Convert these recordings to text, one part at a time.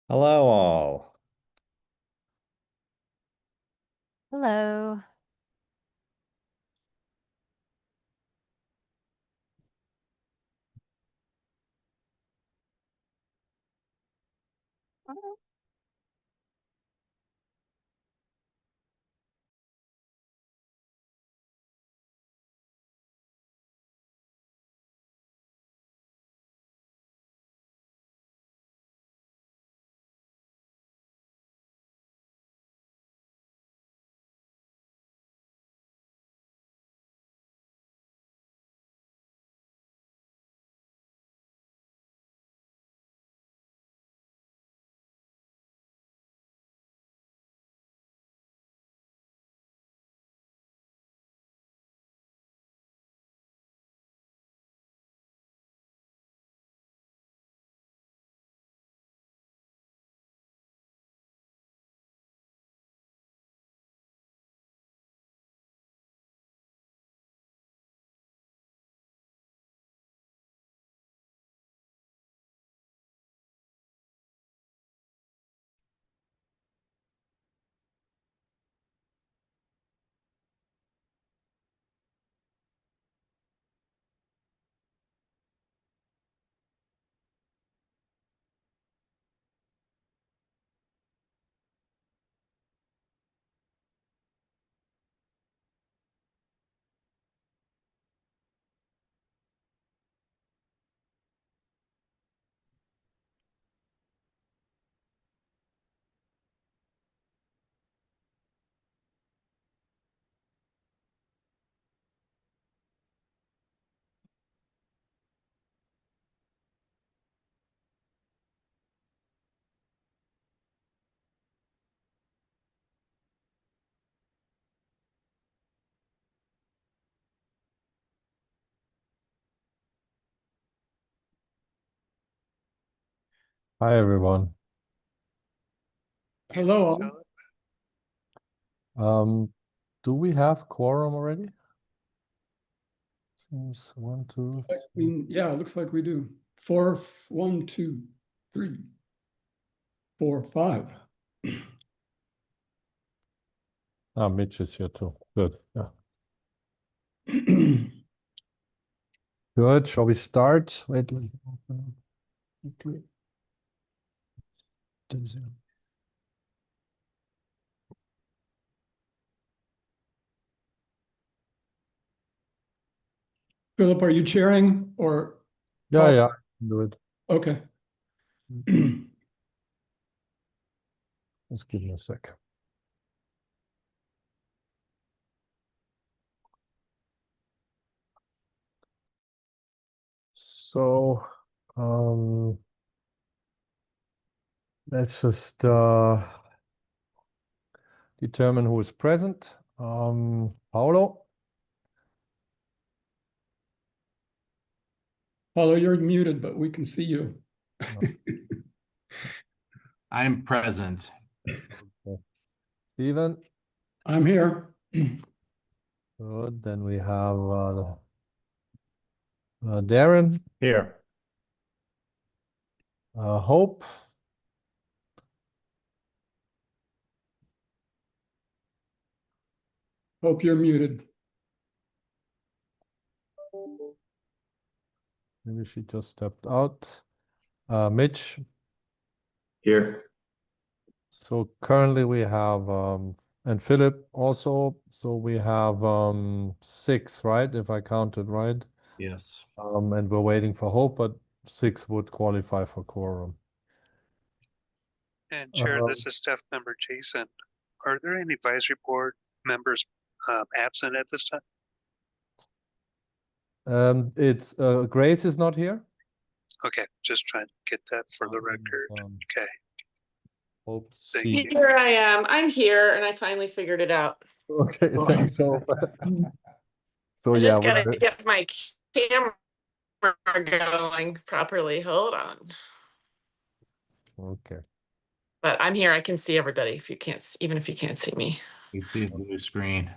Hello, all. Hello. Hi, everyone. Hello, all. Um, do we have quorum already? Seems one, two. Yeah, it looks like we do. Four, one, two, three, four, five. Ah, Mitch is here too. Good. Yeah. Good. Shall we start? Wait, let me open it quickly. Philip, are you chairing or? Yeah, yeah, I can do it. Okay. Just give me a sec. So, um, let's just determine who is present. Paolo. Paulo, you're muted, but we can see you. I'm present. Okay. Steven. I'm here. Good. Then we have Darren. Here. Hope. Hope you're muted. Maybe she just stepped out. Mitch. Here. So currently we have, and Philip also, so we have six, right? If I counted right. Yes. And we're waiting for Hope, but six would qualify for quorum. And Chair, this is staff member Jason. Are there any advisory board members absent at this time? It's Grace is not here. Okay, just trying to get that for the record. Okay, Hope thank C. you. Here I am. I'm here and I finally figured it out. Okay, thanks. So, I yeah, just gotta get my camera going properly. Hold on. okay. But I'm here. I can see everybody if you can't, even if you can't see me. You see the new screen.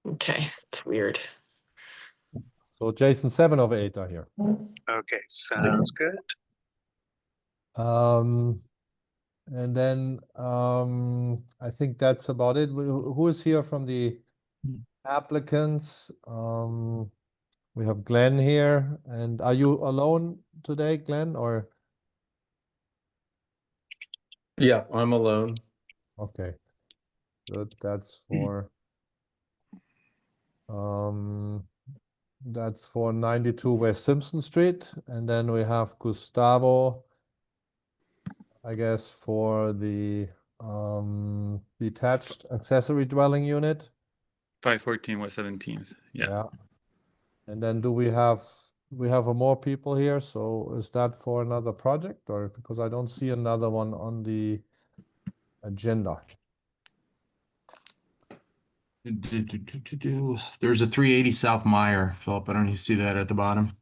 Okay, it's weird. So Jason, 7 of 8 are here. Okay, sounds good. And then I think that's about it. Who is here from the applicants? We have Glenn here. And are you alone today, Glenn, or? Yeah, I'm alone. Okay, good. That's for 92 West Simpson Street. And then we have Gustavo, I guess, for the detached accessory dwelling unit. 514 West 17th. Yeah. And then do we have more people here? So is that for another project, or because I don't see another one on the agenda? There's a 380 South Meyer, Philip. I don't know if you see that at the bottom.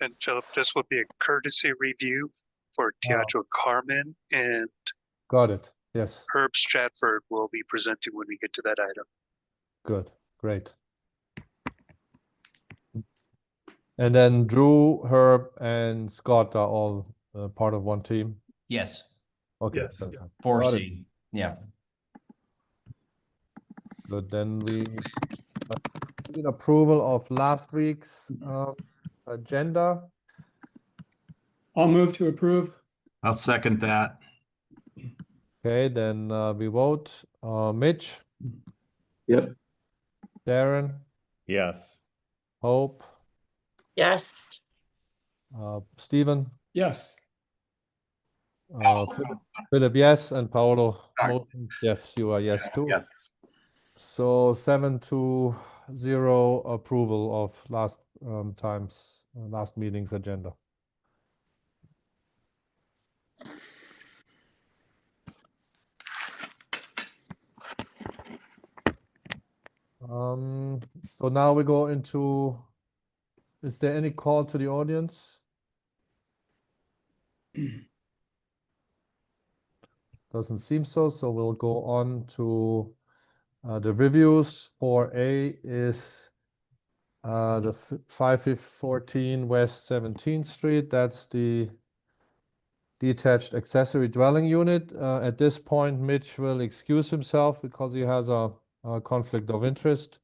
And Philip, this will be a courtesy review for Teatro Carmen, and Got it. Yes. Herb Stratford will be presenting when we get to that item. Good. Great. And then Drew, Herb, and Scott are all part of one team. Yes, Okay. Yes. perfect. 4C. Yeah. Good. Then we need approval of last week's agenda. I'll move to approve. I'll second that. Okay, then we vote. Mitch, Yep. Darren, Yes. Hope, Yes. Stephen, Yes. Philip, yes, and Paolo. Sorry. Yes, you are yes too. Yes. So 7-0 approval of last meeting's agenda. So now we go into, is there any call to the audience? Doesn't seem so, so we'll go on to the reviews. 4A is the 514 West 17th Street. That's the detached accessory dwelling unit. At this point, Mitch will excuse himself because he has a conflict of interest.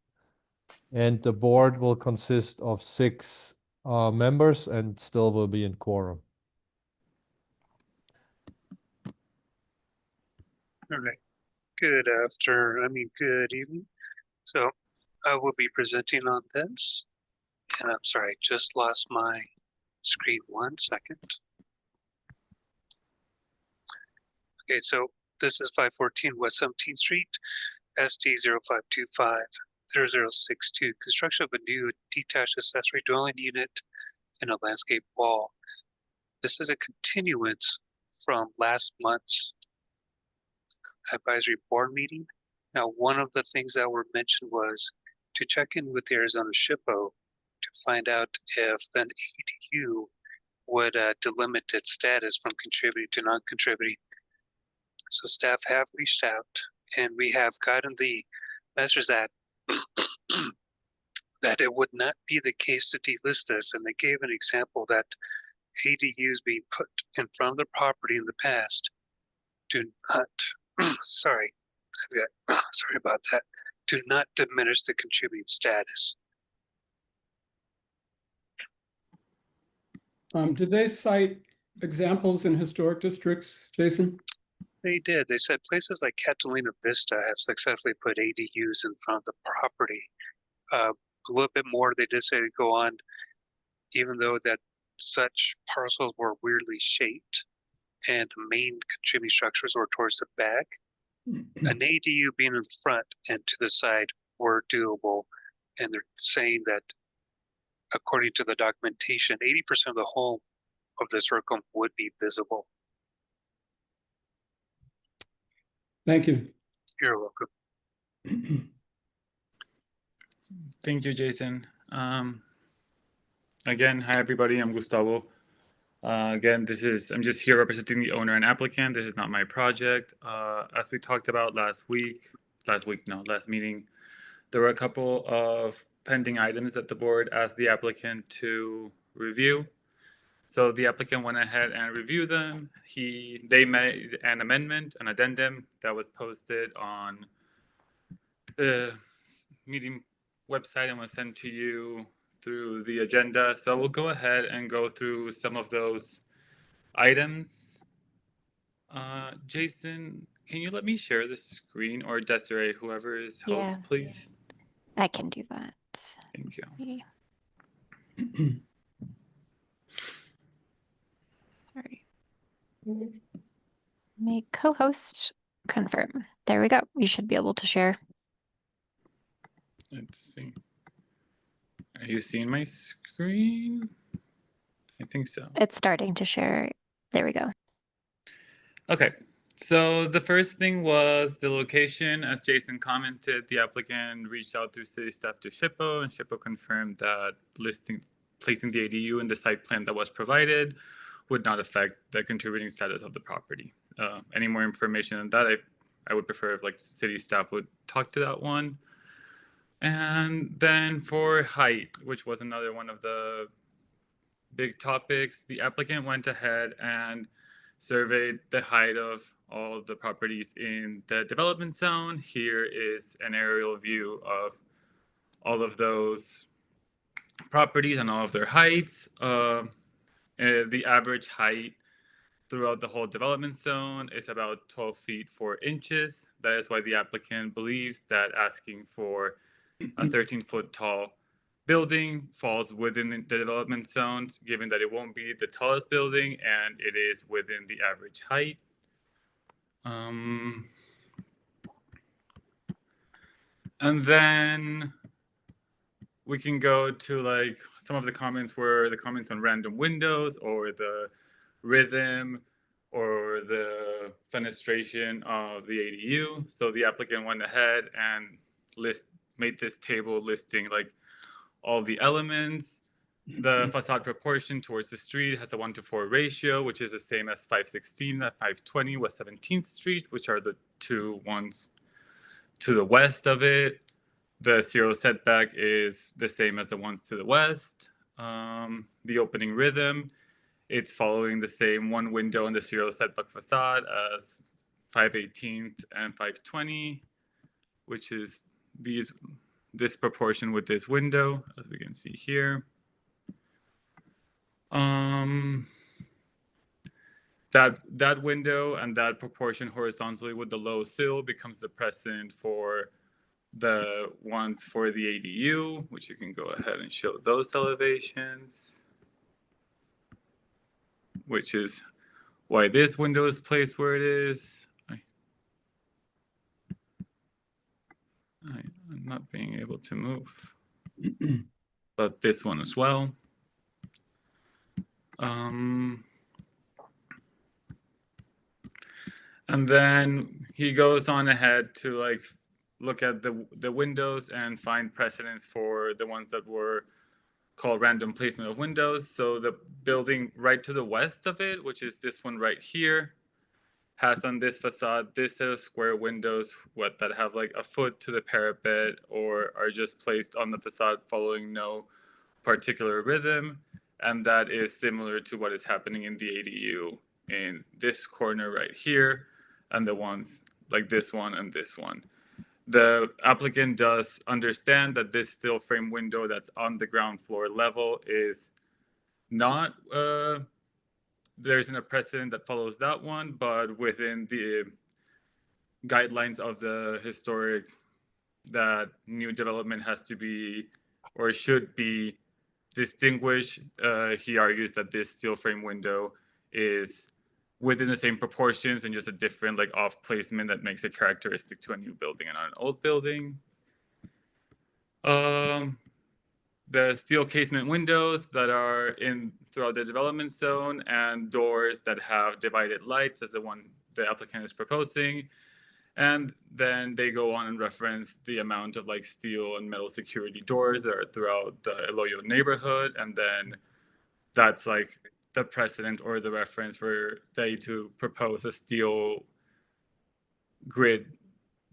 And the board will consist of 6 members and still will be in quorum. All right. Good evening. So I will be presenting on this. And I'm sorry, I just lost my screen 1 second. Okay, so this is 514 West 17th Street, ST 0525-0062. Construction of a new detached accessory dwelling unit and a landscape wall. This is a continuance from last month's advisory board meeting. Now, one of the things that were mentioned was to check in with the Arizona SHPO to find out if an ADU would delimit its status from contributing to non-contributing. So staff have reached out, and we have gotten the message that that it would not be the case to delist this, and they gave an example that ADUs being put in front of the property in the past do not, sorry about that, do not diminish the contributing status. Did they cite examples in historic districts, Jason? They did. They said places like Catalina Vista have successfully put ADUs in front of the property. A little bit more, they did say to go on, even though that such parcels were weirdly shaped and the main contributing structures were towards the back, an ADU being in front and to the side were doable. And they're saying that according to the documentation, 80% of the home of the circle would be visible. Thank you. You're welcome. Thank you, Jason. Again, hi everybody. I'm Gustavo. Again, I'm just here representing the owner and applicant. This is not my project. As we talked about last meeting, there were a couple of pending items that the board asked the applicant to review. So the applicant went ahead and reviewed them. They made an amendment, an addendum that was posted on the meeting website and was sent to you through the agenda. So we'll go ahead and go through some of those items. Jason, can you let me share the screen, or Desiree, whoever is host, Yeah. please? I can do that. Thank you. Okay. Sorry. Make co-host confirm. There we go. We should be able to share. Let's see. Are you seeing my screen? I think so. It's starting to share. There we go. Okay, so the first thing was the location. As Jason commented, the applicant reached out through city staff to SHPO, and SHPO confirmed that placing the ADU in the site plan that was provided would not affect the contributing status of the property. Any more information on that, I would prefer if city staff would talk to that one. And then for height, which was another one of the big topics, the applicant went ahead and surveyed the height of all the properties in the development zone. Here is an aerial view of all of those properties and all of their heights. The average height throughout the whole development zone is about 12 feet 4 inches. That is why the applicant believes that asking for a 13-foot tall building falls within the development zones, given that it won't be the tallest building and it is within the average height. And then we can go to some of the comments were the comments on random windows or the rhythm or the fenestration of the ADU. So the applicant went ahead and made this table listing all the elements. The facade proportion towards the street has a 1:4 ratio, which is the same as 516 at 520 West 17th Street, which are the two ones to the west of it. The zero setback is the same as the ones to the west. The opening rhythm, it's following the same one window in the zero setback facade as 518th and 520, which is this proportion with this window, as we can see here. That window and that proportion horizontally with the low sill becomes the precedent for the ones for the ADU, which you can go ahead and show those elevations, which is why this window is placed where it is. I'm not being able to move, but this one as well. And then he goes on ahead to look at the windows and find precedents for the ones that were called random placement of windows. So the building right to the west of it, which is this one right here, has on this facade this set of square windows that have a foot to the parapet or are just placed on the facade following no particular rhythm. And that is similar to what is happening in the ADU in this corner right here, and the ones like this one and this one. The applicant does understand that this steel frame window that's on the ground floor level is not, there isn't a precedent that follows that one, but within the guidelines of the historic, that new development has to be or should be distinguished. He argues that this steel frame window is within the same proportions and just a different off placement that makes it characteristic to a new building and not an old building. The steel casement windows that are in throughout the development zone and doors that have divided lights as the one the applicant is proposing. And then they go on and reference the amount of steel and metal security doors that are throughout the Eloyo neighborhood. And then that's the precedent or the reference for they to propose a steel grid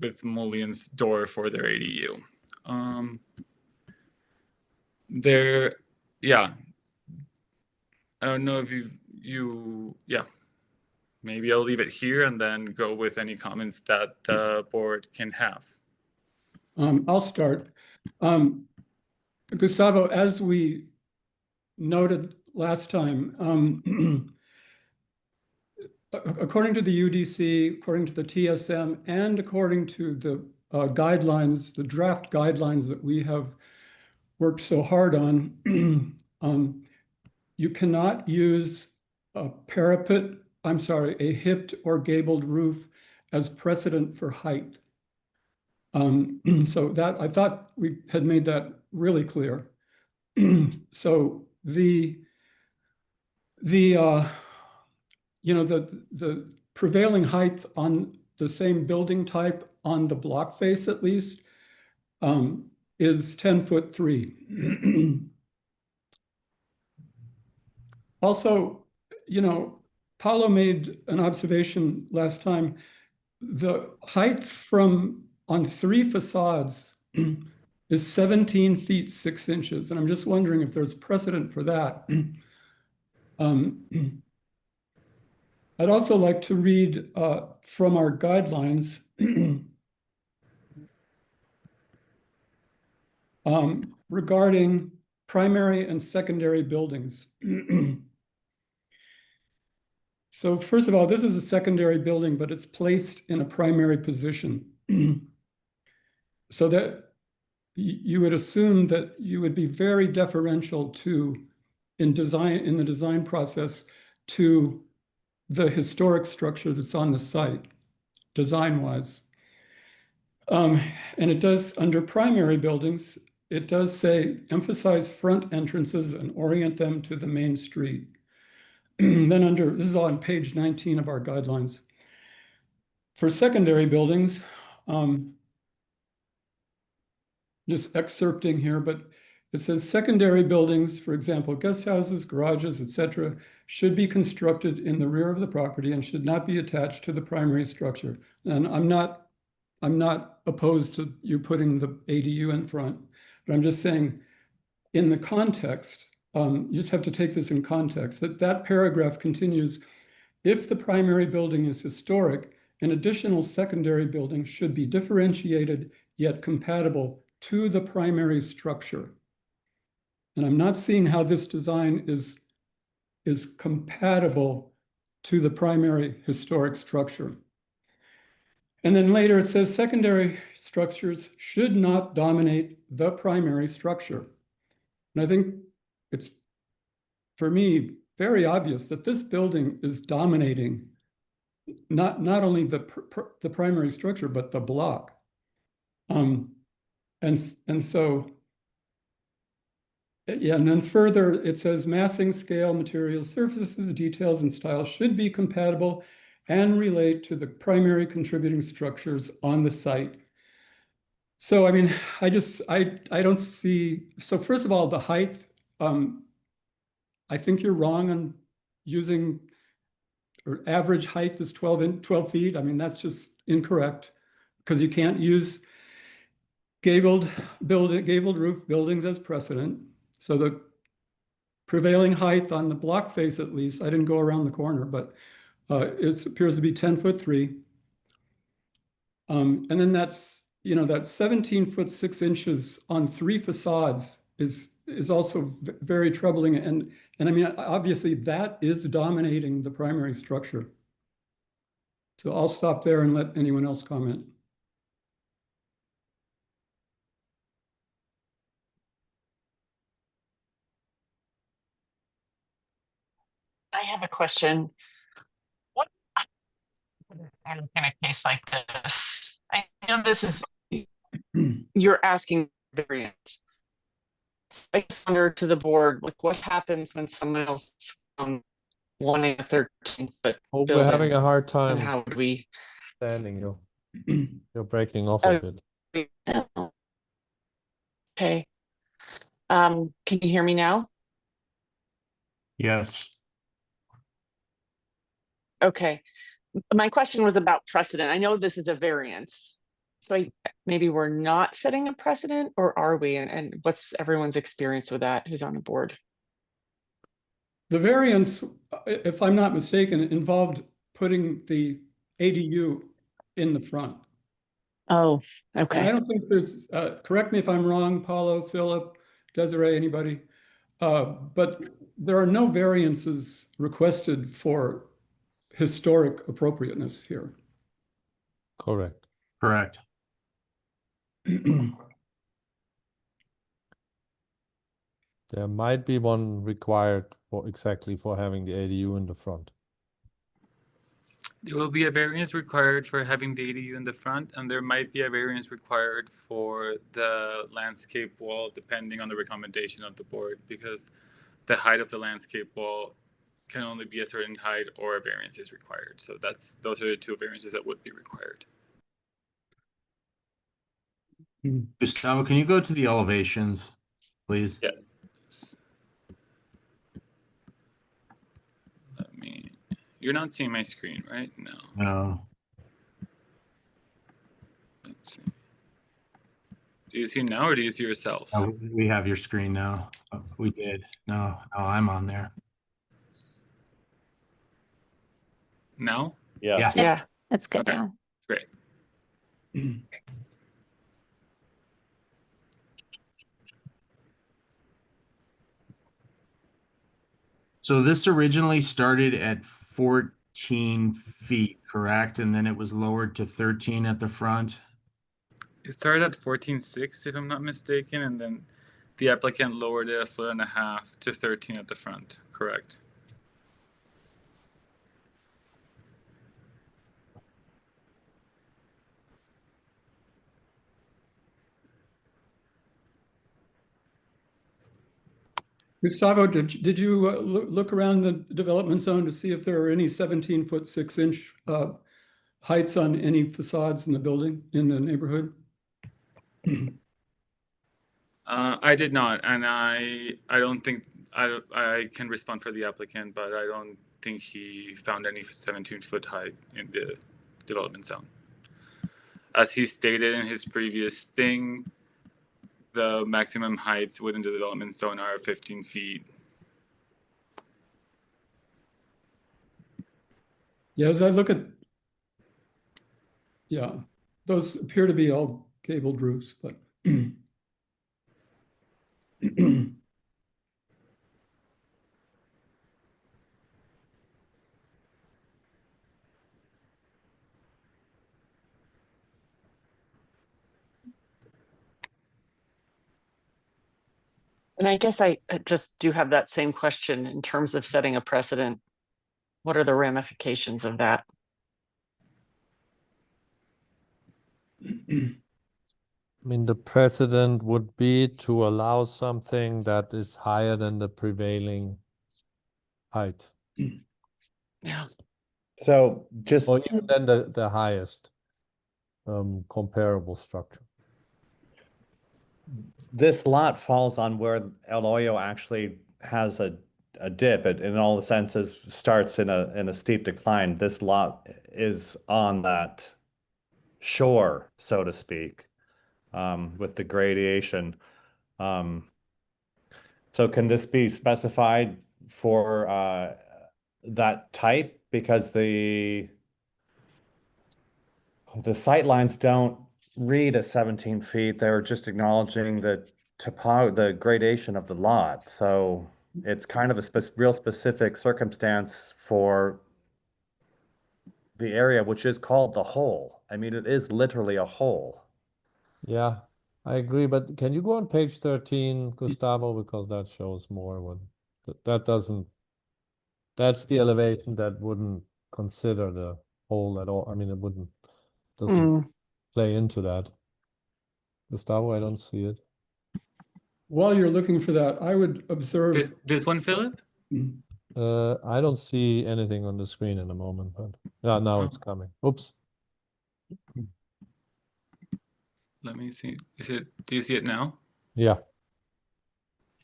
with mullions door for their ADU. I don't know if yeah. Maybe I'll leave it here and then go with any comments that the board can have. I'll start. Gustavo, as we noted last time, according to the UDC, according to the TSM, and according to the guidelines, the draft guidelines that we have worked so hard on, you cannot use a parapet, a hipped or gabled roof as precedent for height. So that I thought we had made that really clear. So the prevailing height on the same building type on the block face, at least, is 10'3". Also, Paulo made an observation last time. The height on 3 facades is 17 feet 6 inches, and I'm just wondering if there's precedent for that. I'd also like to read from our guidelines regarding primary and secondary buildings. So first of all, this is a secondary building, but it's placed in a primary position. So that you would assume that you would be very deferential in the design process to the historic structure that's on the site, design-wise. And it does, under primary buildings, it does say, emphasize front entrances and orient them to the main street. Then this is on page 19 of our guidelines. For secondary buildings, just excerpting here, but it says secondary buildings, for example, guest houses, garages, etc., should be constructed in the rear of the property and should not be attached to the primary structure. And I'm not opposed to you putting the ADU in front, but I'm just saying in the context, you just have to take this in context, that paragraph continues, if the primary building is historic, an additional secondary building should be differentiated yet compatible to the primary structure. And I'm not seeing how this design is compatible to the primary historic structure. And then later it says secondary structures should not dominate the primary structure. And I think it's, for me, very obvious that this building is dominating not only the primary structure, but the block. And so, yeah, and then further, it says massing, scale, materials, surfaces, details, and styles should be compatible and relate to the primary contributing structures on the site. So, I mean, I don't see, so first of all, the height, I think you're wrong on using, or average height is 12 feet. I mean, that's just incorrect because you can't use gabled roof buildings as precedent. So the prevailing height on the block face, at least, I didn't go around the corner, but it appears to be 10'3". And then that's, that 17 foot 6 inches on 3 facades is also very troubling. And I mean, obviously that is dominating the primary structure. So I'll stop there and let anyone else comment. I have a question. What in a case like this? I know this is you're asking variance. I just wonder to the board, like what happens when someone else wanting a 13-foot Oh, building? we're having a hard And time how would we? understanding you. You're breaking off a bit. Okay. Can you hear me now? Yes. Okay. My question was about precedent. I know this is a variance. So maybe we're not setting a precedent, or are we? And what's everyone's experience with that who's on the board? The variance, if I'm not mistaken, involved putting the ADU in the front. Oh, And I okay. don't think there's, correct me if I'm wrong, Paulo, Philip, Desiree, anybody, but there are no variances requested for historic appropriateness here. Correct. Correct. There might be one required for exactly for having the ADU in the front. There will be a variance required for having the ADU in the front, and there might be a variance required for the landscape wall, depending on the recommendation of the board, because the height of the landscape wall can only be a certain height or a variance is required. So those are the two variances that would be required. Gustavo, can you go to the elevations, please? Yeah. Let me. You're not seeing my screen, right? No. No. Let's see. Do you see now, or do you see yourself? Oh, we have your screen now. Oh, we did. No, I'm on there. Now? Yes. Yeah. That's good Okay. now. Great. So this originally started at 14 feet, correct? And then it was lowered to 13 at the front. It started at 14.6, if I'm not mistaken, and then the applicant lowered it 1.5 feet to 13 at the front. Correct. Gustavo, did you look around the development zone to see if there are any 17-foot 6-inch heights on any facades in the building, in the neighborhood? I did not, and I don't think I can respond for the applicant, but I don't think he found any 17-foot height in the development zone. As he stated in his previous thing, the maximum heights within the development zone are 15 feet. Yeah, as I look at, yeah, those appear to be all gabled roofs, but. And I guess I just do have that same question in terms of setting a precedent. What are the ramifications of that? I mean, the precedent would be to allow something that is higher than the prevailing height, Yeah. So just, or even than the highest comparable structure. this lot falls on where El Hoyo actually has a dip. It in all the senses starts in a steep decline. This lot is on that shore, so to speak, with the gradation. So can this be specified for that type? Because the sight lines don't read as 17 feet. They're just acknowledging the the gradation of the lot. So it's kind of a real specific circumstance for the area, which is called the hole. I mean, it is literally a hole. Yeah, I agree, but can you go on page 13, Gustavo, because that shows more what that doesn't, that's the elevation that wouldn't consider the hole at all. I mean, it doesn't play into that. Gustavo, I don't see it. While you're looking for that, I would observe. This one, Philip? I don't see anything on the screen in a moment, but yeah, now it's coming. Oops. Let me see. Do you see it now? Yeah.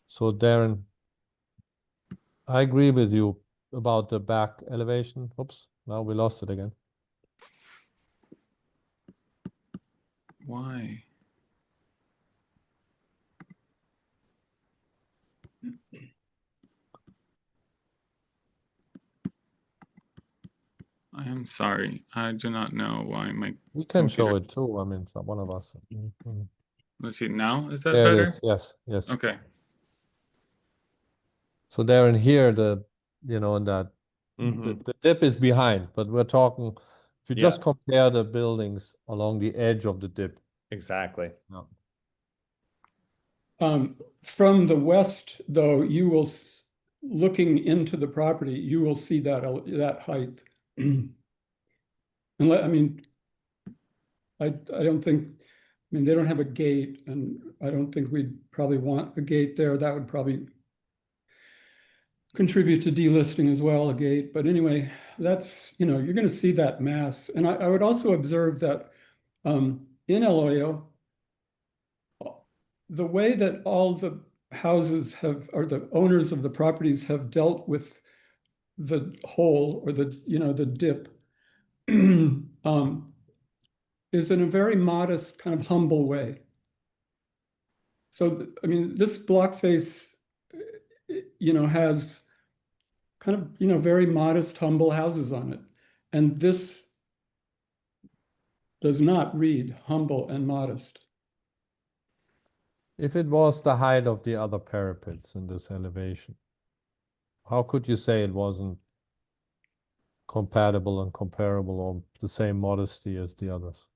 So Darren, I agree with you about the back elevation. Oops, now we lost it again. Why? I am sorry. I do not know why my We can show computer. it too. I mean, it's not one of us. Mhm. Let's see now. Is that There it better? is. Yes, yes. Okay. So there in here, in that Mhm. the dip is behind, but we're talking, if you Yeah. just compare the buildings along the edge of the dip. Exactly. Yeah. From the west, though, you will, looking into the property, you will see that height. And I mean, I don't think, I mean, they don't have a gate, and I don't think we'd probably want a gate there. That would probably contribute to delisting as well, a gate. But anyway, that's, you're going to see that mass. And I would also observe that in El Hoyo, the way that all the houses have, or the owners of the properties have dealt with the hole or the dip is in a very modest, kind of humble way. So, I mean, this block face, has kind of, very modest, humble houses on it. And this does not read humble and modest. If it was the height of the other parapets in this elevation, how could you say it wasn't compatible and comparable or the same modesty as the others?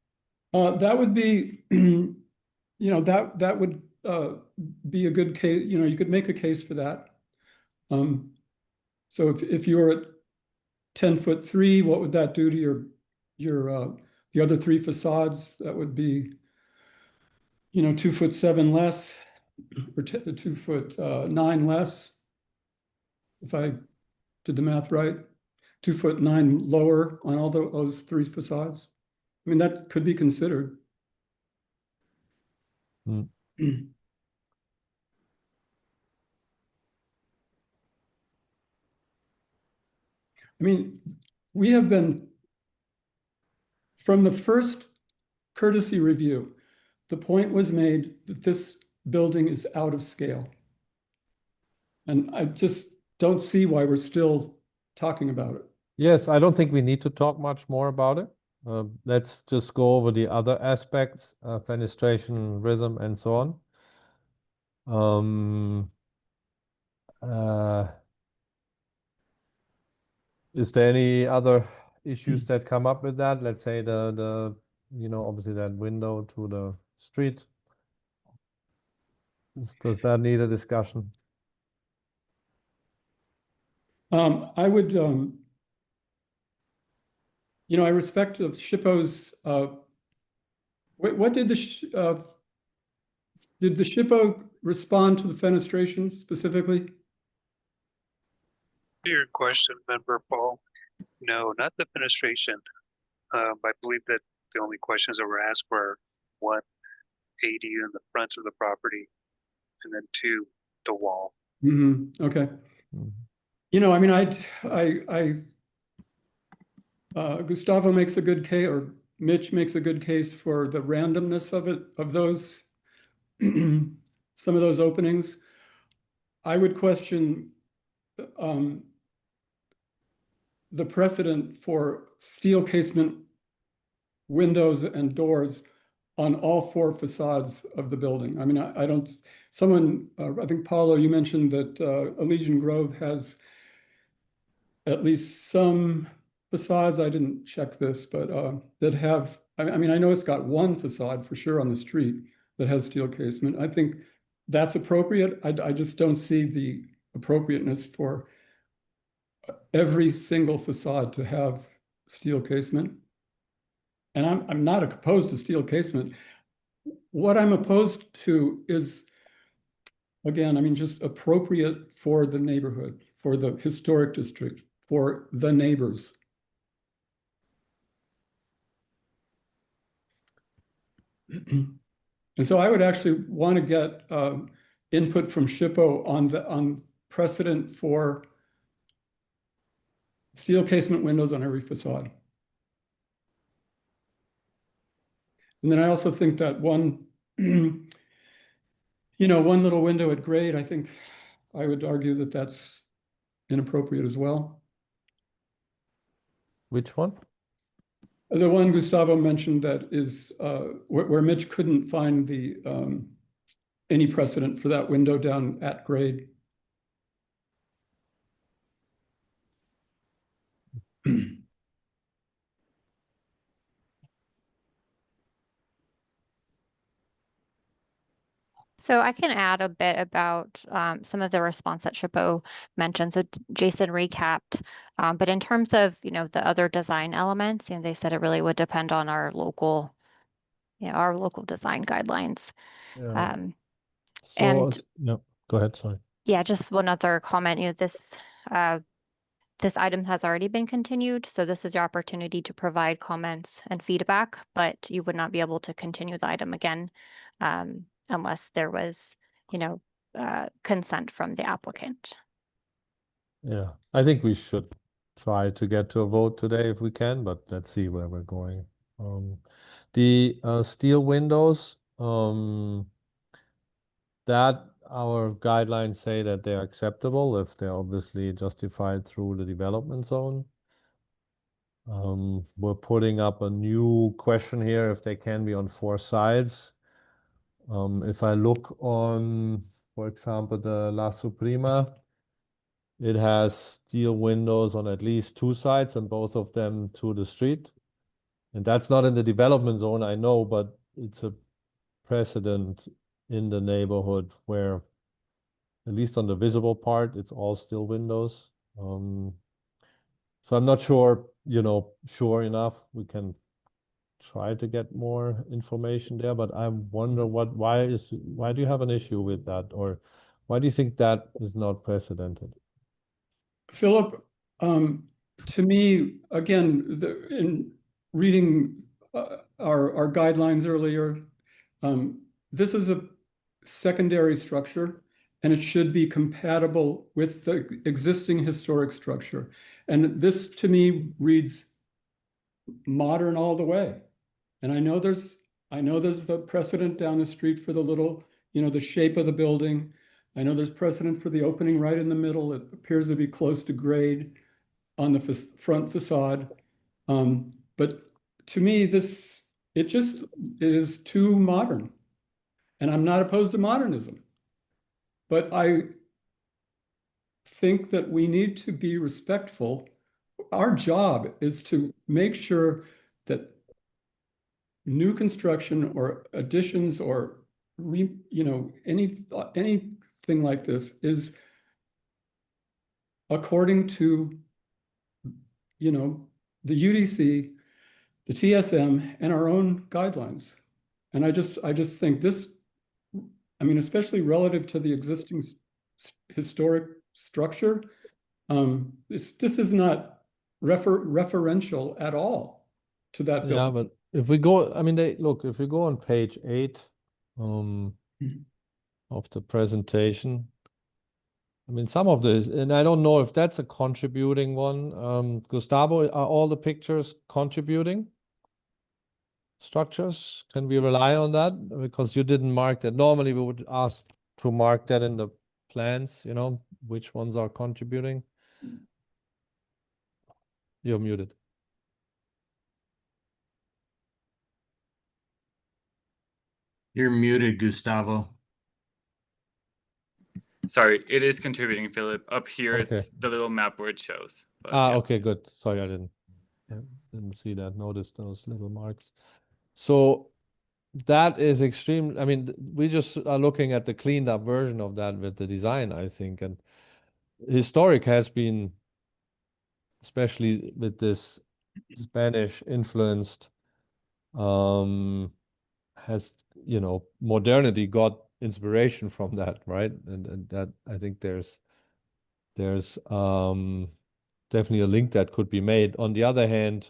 That would be, that would be a good case. You could make a case for that. So if you're at 10'3", what would that do to your the other three facades? That would be, 2'7" less, or 2'9" less, if I did the math right. 2'9" lower on all those three facades. I mean, that could be considered. Hmm. I mean, we have been, from the first courtesy review, the point was made that this building is out of scale. And I just don't see why we're still talking about it. Yes, I don't think we need to talk much more about it. Let's just go over the other aspects, fenestration, rhythm, and so on. Is there any other issues that come up with that? Let's say obviously that window to the street. Does that need a discussion? I would, I respect the SHPO's, what did the SHPO respond to the fenestration specifically? Your question, Member Paul. No, not the fenestration. I believe that the only questions that were asked were one, AD in the front of the property, and then two, the wall. Okay. Mhm. I mean, Gustavo makes a good case, or Mitch makes a good case for the randomness of those, some of those openings. I would question the precedent for steel casement windows and doors on all four facades of the building. I mean, I don't, I think Paulo, you mentioned that Elysian Grove has at least some facades, I didn't check this, but that have, I mean, I know it's got one facade for sure on the street that has steel casement. I think that's appropriate. I just don't see the appropriateness for every single facade to have steel casement. And I'm not opposed to steel casement. What I'm opposed to is, again, I mean, just appropriate for the neighborhood, for the historic district, for the neighbors. And so I would actually want to get input from SHPO on precedent for steel casement windows on every facade. And then I also think that one little window at grade, I think I would argue that that's inappropriate as well. Which one? The one Gustavo mentioned that is where Mitch couldn't find the any precedent for that window down at grade. So I can add a bit about some of the response that Shippo mentioned. So Jason recapped, but in terms of, the other design elements, they said it really would depend on our local design guidelines. Yeah. Um, So, and no, go ahead, sorry. yeah, just one other comment, this item has already been continued, so this is your opportunity to provide comments and feedback, but you would not be able to continue the item again unless there was, consent from the applicant. Yeah, I think we should try to get to a vote today if we can, but let's see where we're going. The steel windows, that our guidelines say that they're acceptable if they're obviously justified through the development zone. We're putting up a new question here if they can be on 4 sides. If I look on, for example, the La Suprema, it has steel windows on at least 2 sides and both of them to the street. And that's not in the development zone, I know, but it's a precedent in the neighborhood where, at least on the visible part, it's all steel windows. So I'm not sure, sure enough. We can try to get more information there, but I wonder why do you have an issue with that? Or why do you think that is not precedented? Philip, to me, again, in reading our guidelines earlier, this is a secondary structure and it should be compatible with the existing historic structure. And this to me reads modern all the way. And I know there's the precedent down the street for the little, the shape of the building. I know there's precedent for the opening right in the middle. It appears to be close to grade on the front facade. But to me, it is too modern. And I'm not opposed to modernism. But I think that we need to be respectful. Our job is to make sure that new construction or additions or anything like this is according to the UDC, the TSM, and our own guidelines. And I just think this, especially relative to the existing historic structure, this is not referential at all to that building. Yeah, but if we go, if we go on page 8 of the presentation, some of this, and I don't know if that's a contributing one. Gustavo, are all the pictures contributing structures? Can we rely on that? Because you didn't mark that. Normally we would ask to mark that in the plans, which ones are contributing. You're muted. You're muted, Gustavo. Sorry, it is contributing, Philip. Up here, Okay. it's the little map where it shows. But yeah. Okay, good. Sorry, I didn't see that. Notice those little marks. So that is extreme. We just are looking at the cleaned up version of that with the design, I think. And historic has been, especially with this Spanish influenced, has, modernity got inspiration from that, right? And that, I think there's definitely a link that could be made. On the other hand,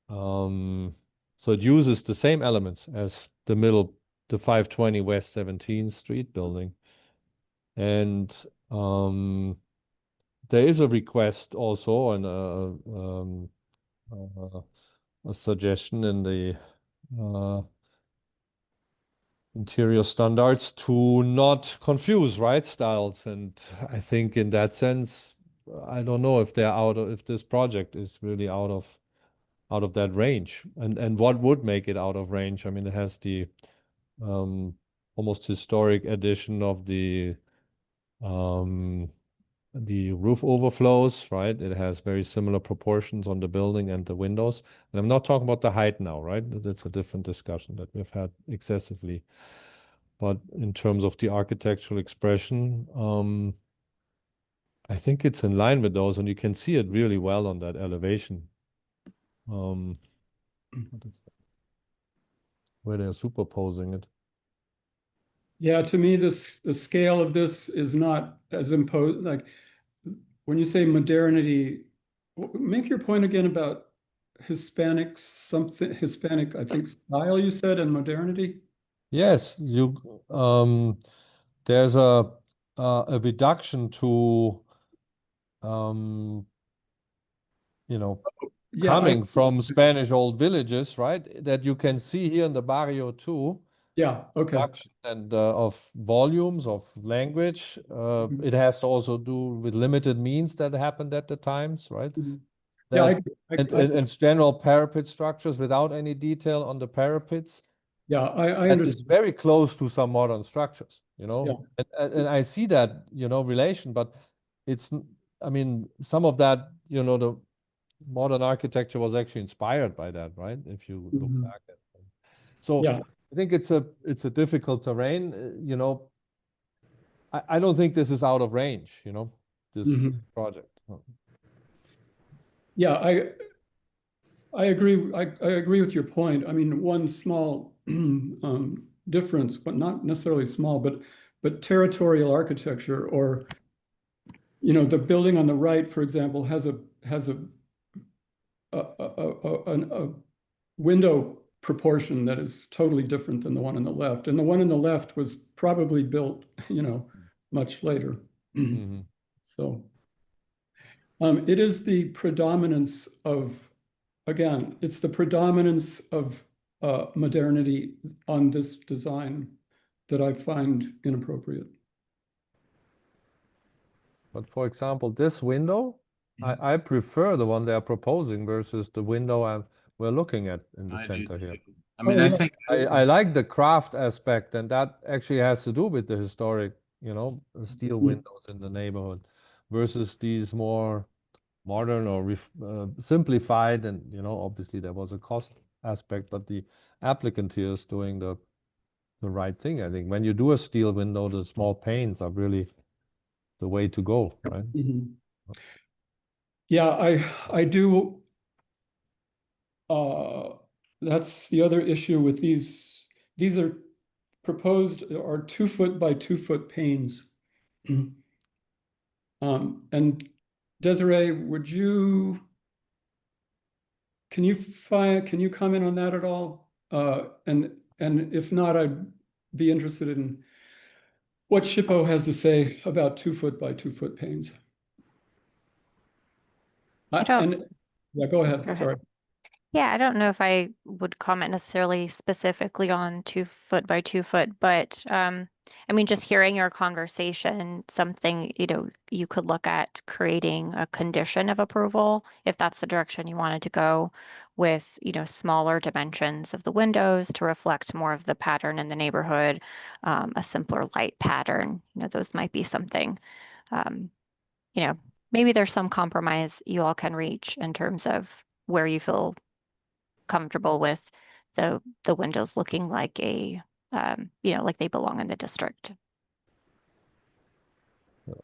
so it uses the same elements as the 520 West 17th Street building. And there is a request also and a suggestion in the interior standards to not confuse, right, styles. And I think in that sense, I don't know if they're if this project is really out of that range, and what would make it out of range. I mean, it has the almost historic addition of the roof overflows, right? It has very similar proportions on the building and the windows. And I'm not talking about the height now, right? That's a different discussion that we've had excessively. But in terms of the architectural expression, I think it's in line with those, and you can see it really well on that elevation. What is that? Where they're superposing it. Yeah, to me, the scale of this is not as imposed. Like when you say modernity, make your point again about Hispanic something, Hispanic, I think, style you said, and modernity. Yes, there's a reduction to Yeah, coming from Spanish old villages, right? That you can see here in the Barrio too. yeah, okay. Reduction and of volumes of language. It has to also do with limited means that happened at the times, right? Yeah, and general parapet structures without any detail on the parapets. yeah, I And it's understand. very close to some modern structures, Yeah. and I see that, relation, but I mean, some of that, the modern architecture was actually inspired by that, right? If you look back at it. So Yeah. I think it's a difficult terrain, I don't think this is out of range, this project. Yeah, I agree. I agree with your point. I mean, one small difference, but not necessarily small, but territorial architecture, or the building on the right, for example, has a window proportion that is totally different than the one on the left, and the one on the left was probably built, much later. So it is the predominance of. Again, it's the predominance of modernity on this design that I find inappropriate. But for example, this window, I prefer the one they are proposing versus the window we're looking at in the center here. I mean, I think I like the craft aspect, and that actually has to do with the historic, steel windows in the neighborhood versus these more modern or simplified. And, obviously there was a cost aspect, but the applicant here is doing the right thing. I think when you do a steel window, the small panes are really the way to go, right? Yeah, I do. That's the other issue with these. These are proposed are 2 foot by 2 foot panes. And Desiree, can you comment on that at all? And if not, I'd be interested in what SHPO has to say about 2 foot by 2 foot panes. I don't. Yeah, go ahead. Go ahead. Sorry. Yeah, I don't know if I would comment necessarily specifically on 2 foot by 2 foot, but I mean, just hearing your conversation, something, you could look at creating a condition of approval if that's the direction you wanted to go with, smaller dimensions of the windows to reflect more of the pattern in the neighborhood, a simpler light pattern, those might be something, maybe there's some compromise you all can reach in terms of where you feel comfortable with the windows looking like like they belong in the district. So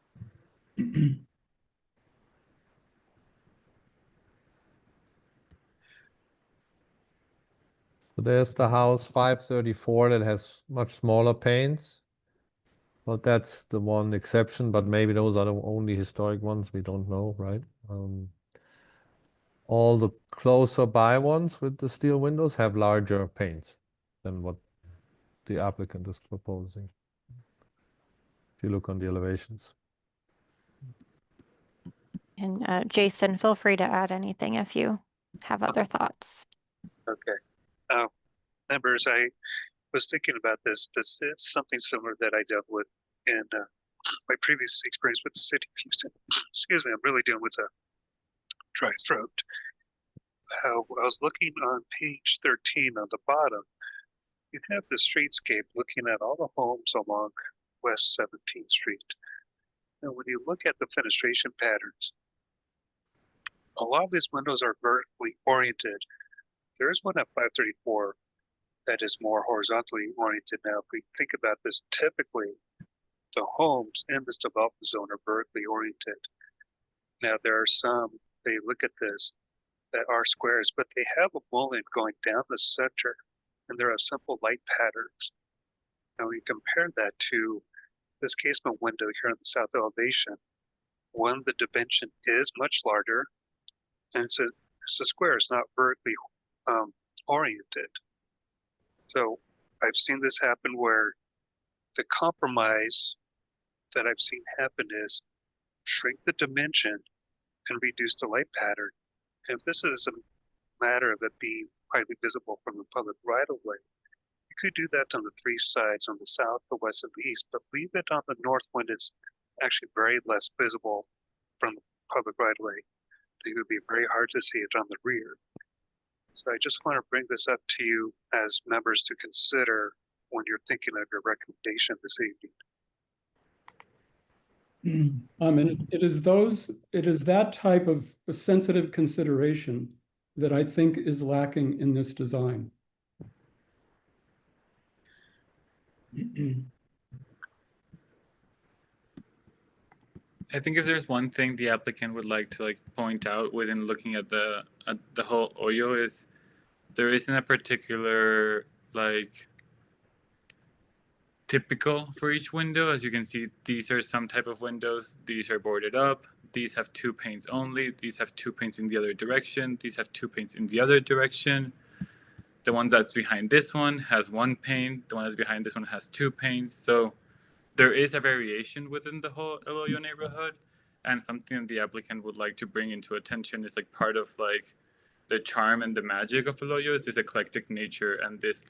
there's the house 534 that has much smaller panes. But that's the one exception, but maybe those are the only historic ones, we don't know, right? All the closer by ones with the steel windows have larger panes than what the applicant is proposing. If you look on the elevations. And Jason, feel free to add anything if you have other thoughts. Okay. Members, I was thinking about this. This is something similar that I dealt with in my previous experience with the city of Houston. Excuse me, I'm really dealing with a dry throat. How I was looking on page 13 on the bottom, you have the streetscape looking at all the homes along West 17th Street. And when you look at the fenestration patterns, a lot of these windows are vertically oriented. There is one at 534 that is more horizontally oriented. Now, if we think about this, typically the homes in this development zone are vertically oriented. Now, there are some, they look at this, that are squares, but they have a mullion going down the center, and there are simple light patterns. Now, we compare that to this casement window here in the south elevation. One, the dimension is much larger, and it's a square, it's not vertically oriented. So I've seen this happen where the compromise that I've seen happen is shrink the dimension and reduce the light pattern. And if this is a matter of it being highly visible from the public right of way, you could do that on the three sides, on the south, the west, and the east, but leave it on the north when it's actually very less visible from the public right of way. I think it would be very hard to see it on the rear. So I just want to bring this up to you as members to consider when you're thinking of your recommendation this evening. And it is that type of a sensitive consideration that I think is lacking in this design. I think if there's one thing the applicant would like to point out within looking at the whole Oyo is there isn't a particular typical for each window. As you can see, these are some type of windows. These are boarded up. These have 2 panes only. These have 2 panes in the other direction. These have 2 panes in the other direction. The one that's behind this one has 1 pane. The one that's behind this one has 2 panes. So there is a variation within the whole El Hoyo neighborhood, and something that the applicant would like to bring into attention is part of the charm and the magic of El Hoyo is this eclectic nature and this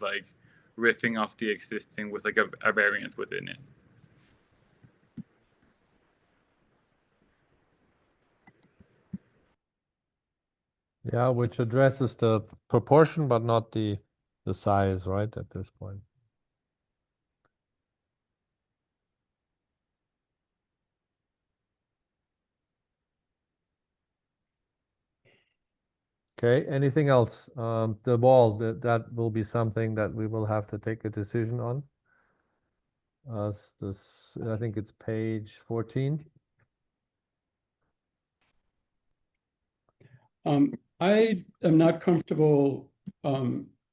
riffing off the existing with a variance within it. Yeah, which addresses the proportion, but not the size, right, at this point. Okay, anything else? The wall, that will be something that we will have to take a decision on. I think it's page 14. I am not comfortable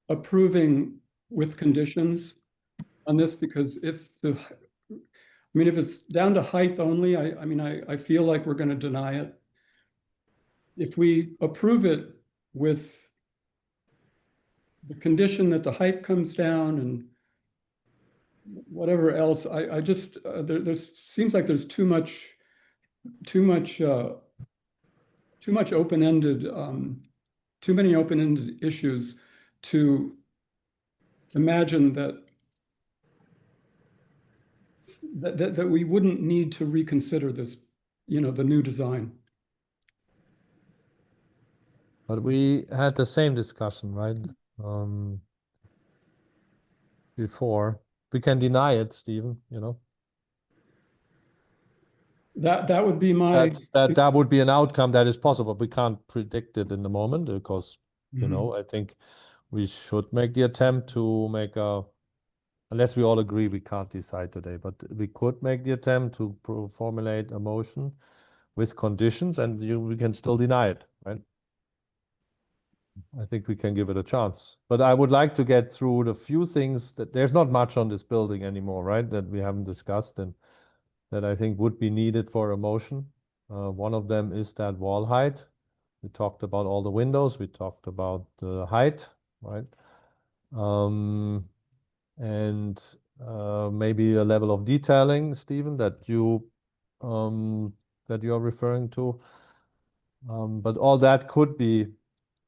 approving with conditions on this because if it's down to height only, I feel like we're going to deny it. If we approve it with the condition that the height comes down and whatever else, I just there seems like there's too much open-ended, too many open-ended issues to imagine that we wouldn't need to reconsider this, the new design. But we had the same discussion, right? Before. We can deny it, Stephen, That would be my. That would be an outcome that is possible. We can't predict it in the moment because, I think we should make the attempt to make unless we all agree, we can't decide today, but we could make the attempt to formulate a motion with conditions and we can still deny it, right? I think we can give it a chance. But I would like to get through the few things that there's not much on this building anymore, right? That we haven't discussed and that I think would be needed for a motion. One of them is that wall height. We talked about all the windows. We talked about the height, right? And maybe a level of detailing, Stephen, that you are referring to. But all that could be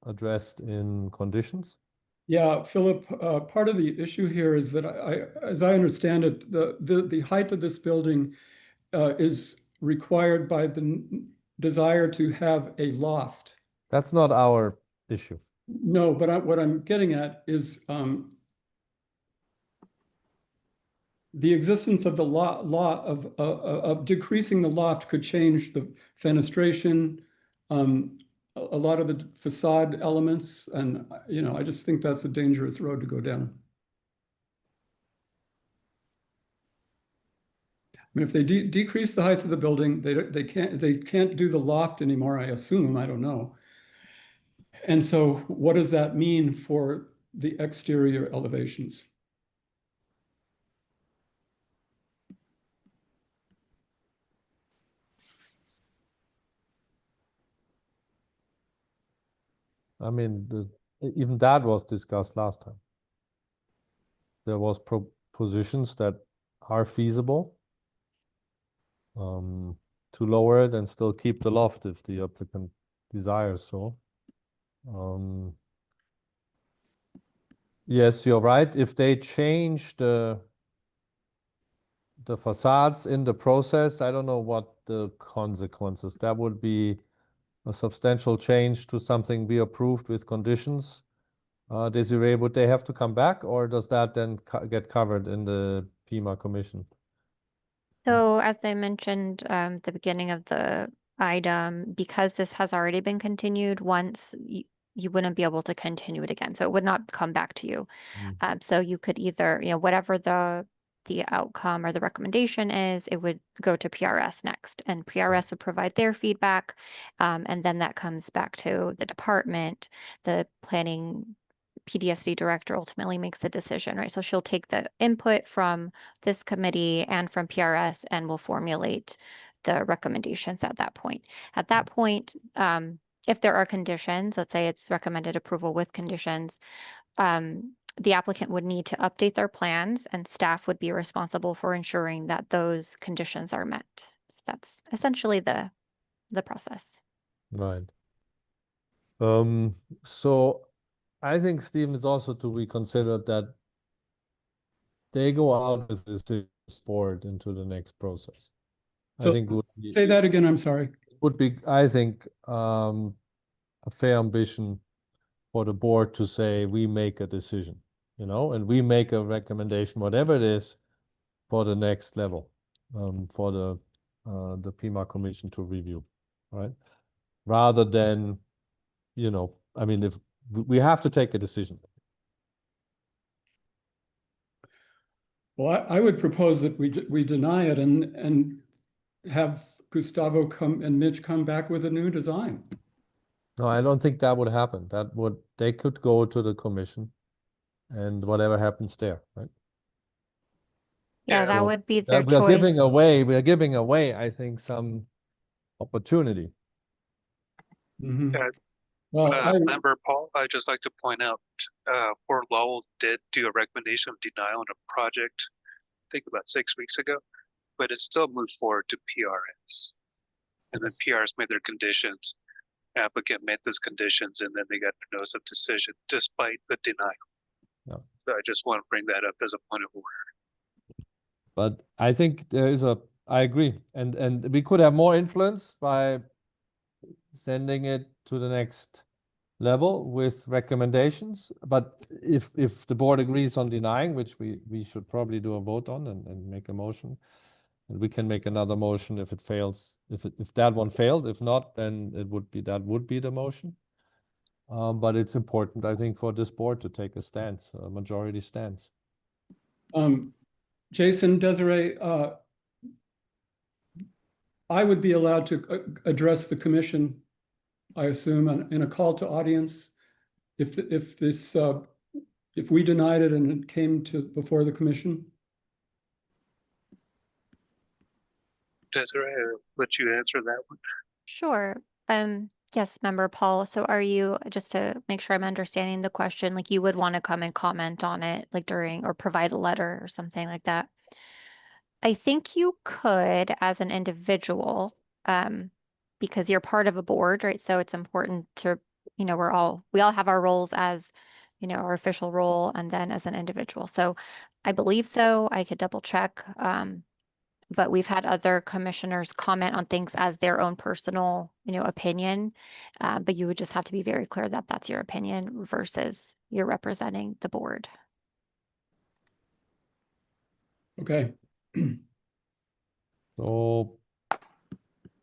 addressed in conditions. Yeah, Philip, part of the issue here is that as I understand it, the height of this building is required by the desire to have a loft. That's not our issue. No, but what I'm getting at is the existence of the lot of decreasing the loft could change the fenestration, a lot of the facade elements, and I just think that's a dangerous road to go down. I mean, if they decrease the height of the building, they can't do the loft anymore, I assume. I don't know. And so what does that mean for the exterior elevations? I mean, even that was discussed last time. There was propositions that are feasible to lower it and still keep the loft if the applicant desires so. Yes, you're right. If they change the facades in the process, I don't know what the consequences. That would be a substantial change to something we approved with conditions. Desiree, would they have to come back, or does that then get covered in the PIMA commission? So as I mentioned at the beginning of the item, because this has already been continued once, you wouldn't be able to continue it again. So it would not come back to you. So you could either, whatever the outcome or the recommendation is, it would go to PRS next, and PRS would provide their feedback. And then that comes back to the department. The planning PDSD director ultimately makes the decision, right? So she'll take the input from this committee and from PRS and will formulate the recommendations at that point. At that point, if there are conditions, let's say it's recommended approval with conditions, the applicant would need to update their plans, and staff would be responsible for ensuring that those conditions are met. So that's essentially the process. Right. So I think, Stephen, is also to be considered that they go out with this board into the next process. So I think say that again, I'm sorry. Would be, I think, a fair ambition for the board to say we make a decision, and we make a recommendation, whatever it is, for the next level, for the PIMA commission to review, right? Rather than, I mean, if we have to take a decision. Well, I would propose that we deny it and have Gustavo come and Mitch come back with a new design. No, I don't think that would happen. They could go to the commission and whatever happens there, right? Yeah, that So would be their we are choice. we're giving away, I think, some opportunity. Yeah. Well, Member Paul, I'd just like to point out, Fort Lowell did do a recommendation of denial on a project, I think about 6 weeks ago, but it still moved forward to PRS. And then PRS made their conditions, applicant met those conditions, and then they got a notice of decision despite the denial. Yeah. So I just want to bring that up as a point of order. But I think I agree. And we could have more influence by sending it to the next level with recommendations. But if the board agrees on denying, which we should probably do a vote on and make a motion, and we can make another motion if it fails, if that one failed. If not, then that would be the motion. But it's important, I think, for this board to take a stance, a majority stance. Jason, Desiree, I would be allowed to address the commission, I assume, in a call to audience, if we denied it and it came before the commission. Desiree, I'll let you answer that one. Sure. Yes, Member Paul. So are you, just to make sure I'm understanding the question, like you would want to come and comment on it, like during, or provide a letter or something like that? I think you could as an individual, because you're part of a board, right? So it's important to, we all have our roles as, our official role and then as an individual. So I believe so. I could double check. But we've had other commissioners comment on things as their own personal, opinion. But you would just have to be very clear that that's your opinion versus you're representing the board. Okay. So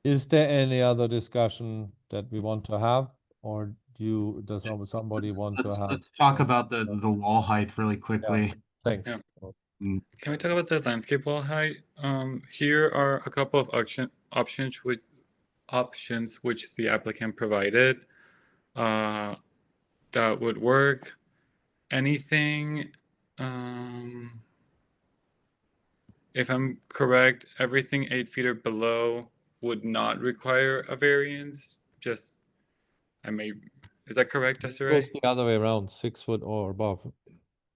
is there any other discussion that we want to have, or does somebody want to have? Let's talk about the wall height really quickly. Thanks. Yeah. Mm. Can we talk about the landscape wall height? Here are a couple of options which the applicant provided that would work. Anything, if I'm correct, everything 8 feet or below would not require a variance. Is that correct, Goes Desiree? the other way around, 6 foot or above.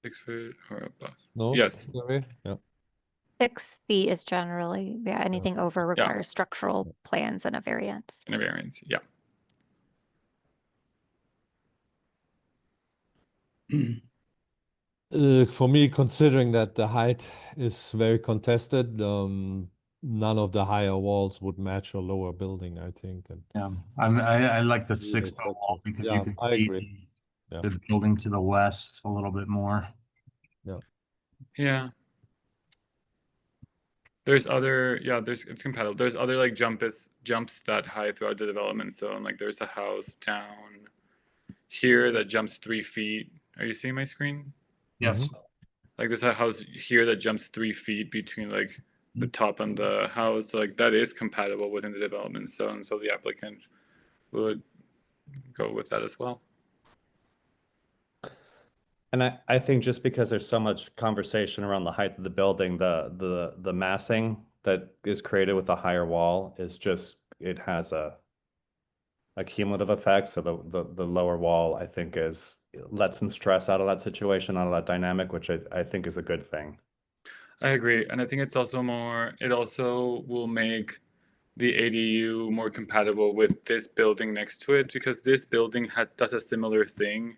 6 foot or above. No? Yes. Desiree? Yeah. 6 feet is generally, anything over requires structural plans and a variance. And a variance, yeah. For me, considering that the height is very contested, none of the higher walls would match a lower building, I think. And Yeah, I like the Yeah, 6 foot wall because yeah, you can I see agree. Yeah. the building to the west a little bit more. Yeah. There's it's compatible. There's other like jumps that high throughout the development zone. Like there's a house down here that jumps 3 feet. Are you seeing my screen? Yes. Like there's a house here that jumps 3 feet between like the top and the house. So, like that is compatible within the development zone. So the applicant would go with that as well. And I think just because there's so much conversation around the height of the building, the massing that is created with a higher wall is just, it has a cumulative effect. So the lower wall, I think, lets some stress out of that situation, out of that dynamic, which I think is a good thing. I agree. And I think it also will make the ADU more compatible with this building next to it, because this building does a similar thing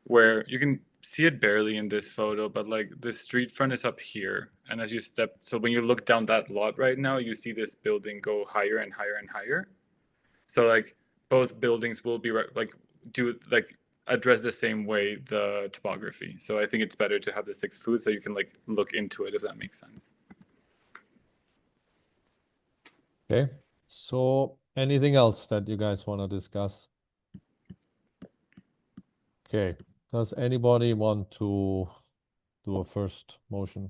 where you can see it barely in this photo, but like the street front is up here. And as you so when you look down that lot right now, you see this building go higher and higher and higher. So like both buildings will be address the same way the topography. So I think it's better to have the 6 foot so you can like look into it, if that makes sense. Okay. So anything else that you guys want to discuss? Okay. Does anybody want to do a first motion?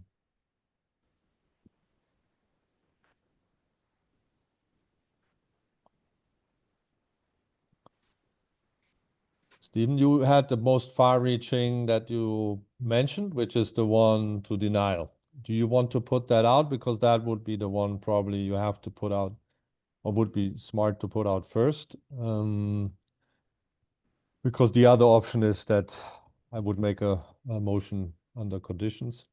Stephen, you had the most far-reaching that you mentioned, which is the one to denial. Do you want to put that out? Because that would be the one probably you have to put out, or would be smart to put out first. Because the other option is that I would make a motion under conditions.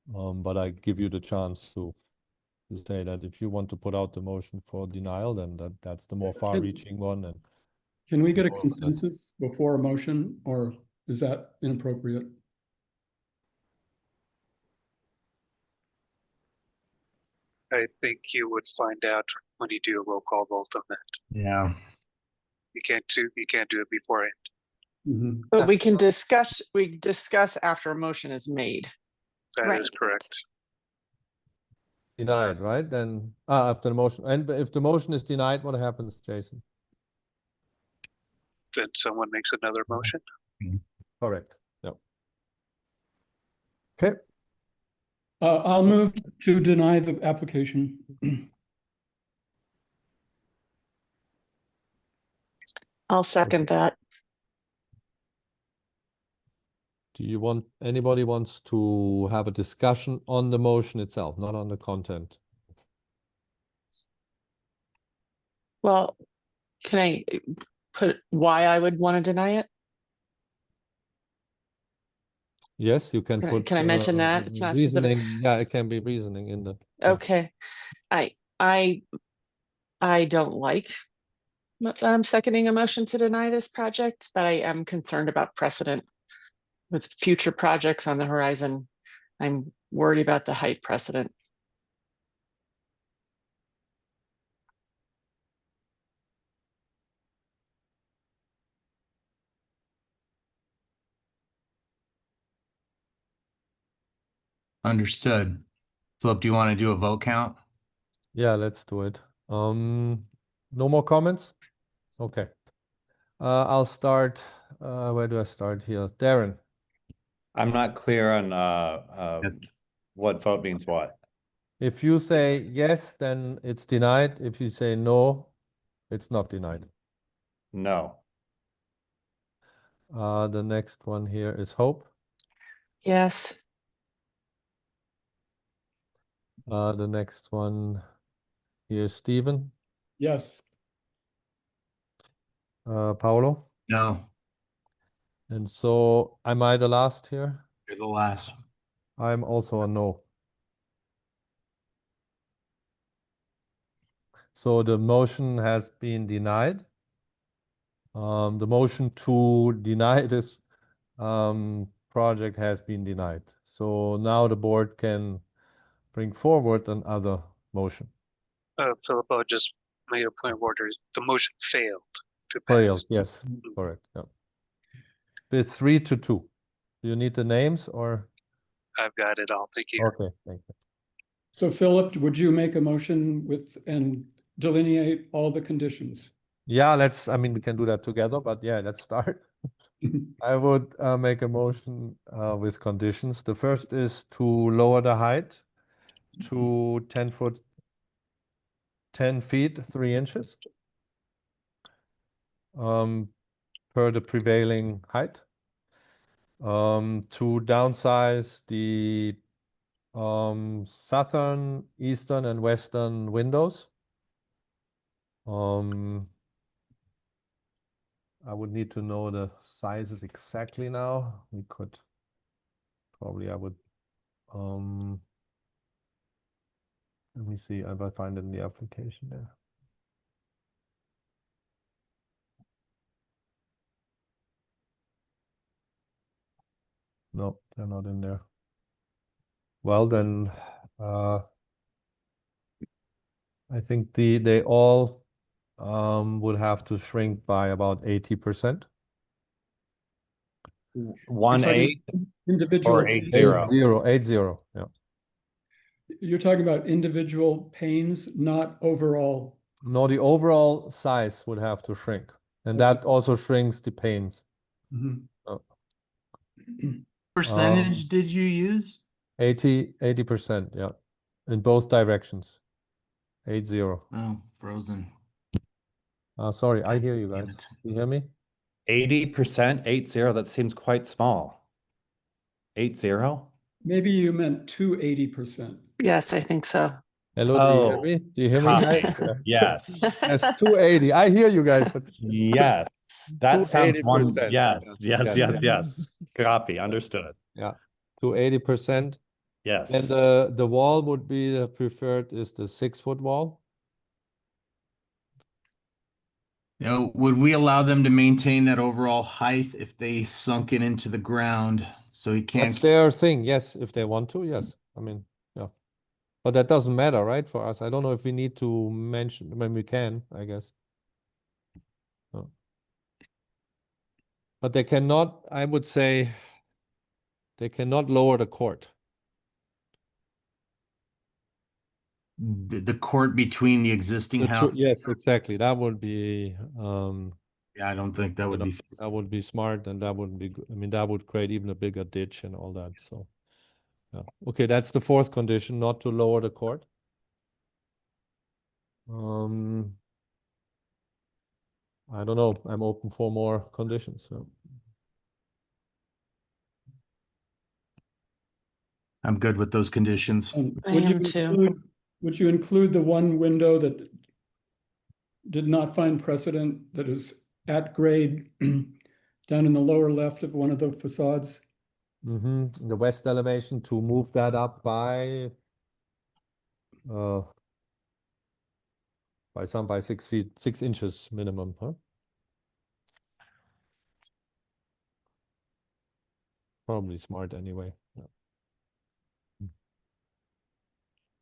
But I give you the chance to say that if you want to put out the motion for denial, then that's the more far-reaching one. And Can we get a consensus before a motion, or is that inappropriate? I think you would find out when you do a roll call vote on that. Yeah. You can't do it beforehand. Mm-hmm. But we discuss after a motion is made. That is correct. denied, right? Then after the motion, and if the motion is denied, what happens, Jason? Then someone makes another motion. Correct. Yep. Okay. I'll move to deny the application. I'll second that. Do you want, anybody wants to have a discussion on the motion itself, not on the content? Well, can I put why I would want to deny it? Yes, you can put. Can I mention that? It's not specific. reasoning. Yeah, it can be reasoning in the. Okay. I don't like seconding a motion to deny this project, but I am concerned about precedent with future projects on the horizon. I'm worried about the height precedent. Understood. Philip, do you want to do a vote count? Yeah, let's do it. No more comments? Okay. I'll start. Where do I start here? Darren, I'm not clear on Yes. what vote means what. if you say yes, then it's denied. If you say no, it's not denied. No. The next one here is Hope. Yes. The next one here is Stephen. Yes. Paolo. No, And so am I the last here? you're the last. I'm also a no. So the motion has been denied. The motion to deny this project has been denied. So now the board can bring forward another motion. Philip, I'll just make a point of order. The motion failed to Failed, pass. yes, correct. Yeah. With 3-2. Do you need the names or? I've got it all. Thank you. Okay, thank you. So Philip, would you make a motion with and delineate all the conditions? Yeah, I mean, we can do that together, but yeah, let's start. I would make a motion with conditions. The first is to lower the height to 10 feet, 3 inches per the prevailing height. To downsize the southern, eastern, and western windows. I would need to know the sizes exactly now. We could probably, let me see if I find it in the application there. No, they're not in there. Well, then, I think they all would have to shrink by about 80%. 1-8 Individual. or 8-0? 80, yeah. You're talking about individual panes, not overall. No, the overall size would have to shrink, and I see. that also shrinks the panes. Mhm. Percentage did you use? 80%, yeah, in both directions. 80. Oh, frozen. Sorry, I hear you Damn guys. it. You hear me? 80%, 80, that seems quite small. 80? Maybe you meant 280%. Yes, I think so. Hello, do you hear Oh, me? Do you hear me, copy. guys? Yeah. Yes. Yes, 280. I hear you guys, but Yes. That sounds one. 280%. Yes, yes, Yeah. yes, yes. Copy, understood. Yeah, to 80%. And Yes. the wall would be the preferred is the 6-foot wall. You know, would we allow them to maintain that overall height if they sunk it into the ground so he That's can't? their thing. Yes, if they want to, yes. I mean, yeah. But that doesn't matter, right, for us. I don't know if we need to mention when we can, I guess. No. But they cannot, I would say, they cannot lower the court. The court between the existing house? Yes, exactly. That would be Yeah, I don't think that would be that feasible. would be smart, and that wouldn't be good. I mean, that would create even a bigger ditch and all that. So, yeah. Okay, that's the fourth condition, not to lower the court. I don't know. I'm open for more conditions. So. I'm good with those conditions. I am too. Would you include the one window that did not find precedent, that is at grade down in the lower left of one of the facades? The west elevation, to move that up by 6 feet, 6 inches minimum, huh? Probably smart anyway. Yeah.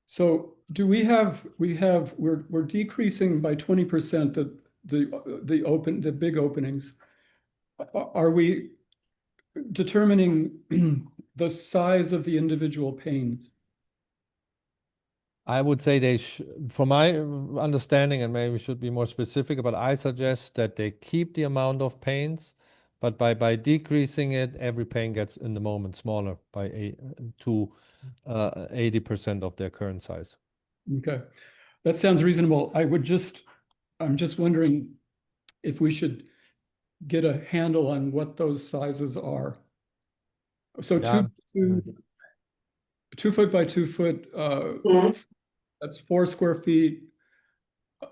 So do we're decreasing by 20% the big openings. Are we determining the size of the individual panes? I would say from my understanding, and maybe we should be more specific, but I suggest that they keep the amount of panes, but by decreasing it, every pane gets in the moment smaller by to 80% of their current size. Okay, that sounds reasonable. I'm just wondering if we should get a handle on what those sizes are. So Yeah. 2 foot by 2 foot, that's 4 square feet.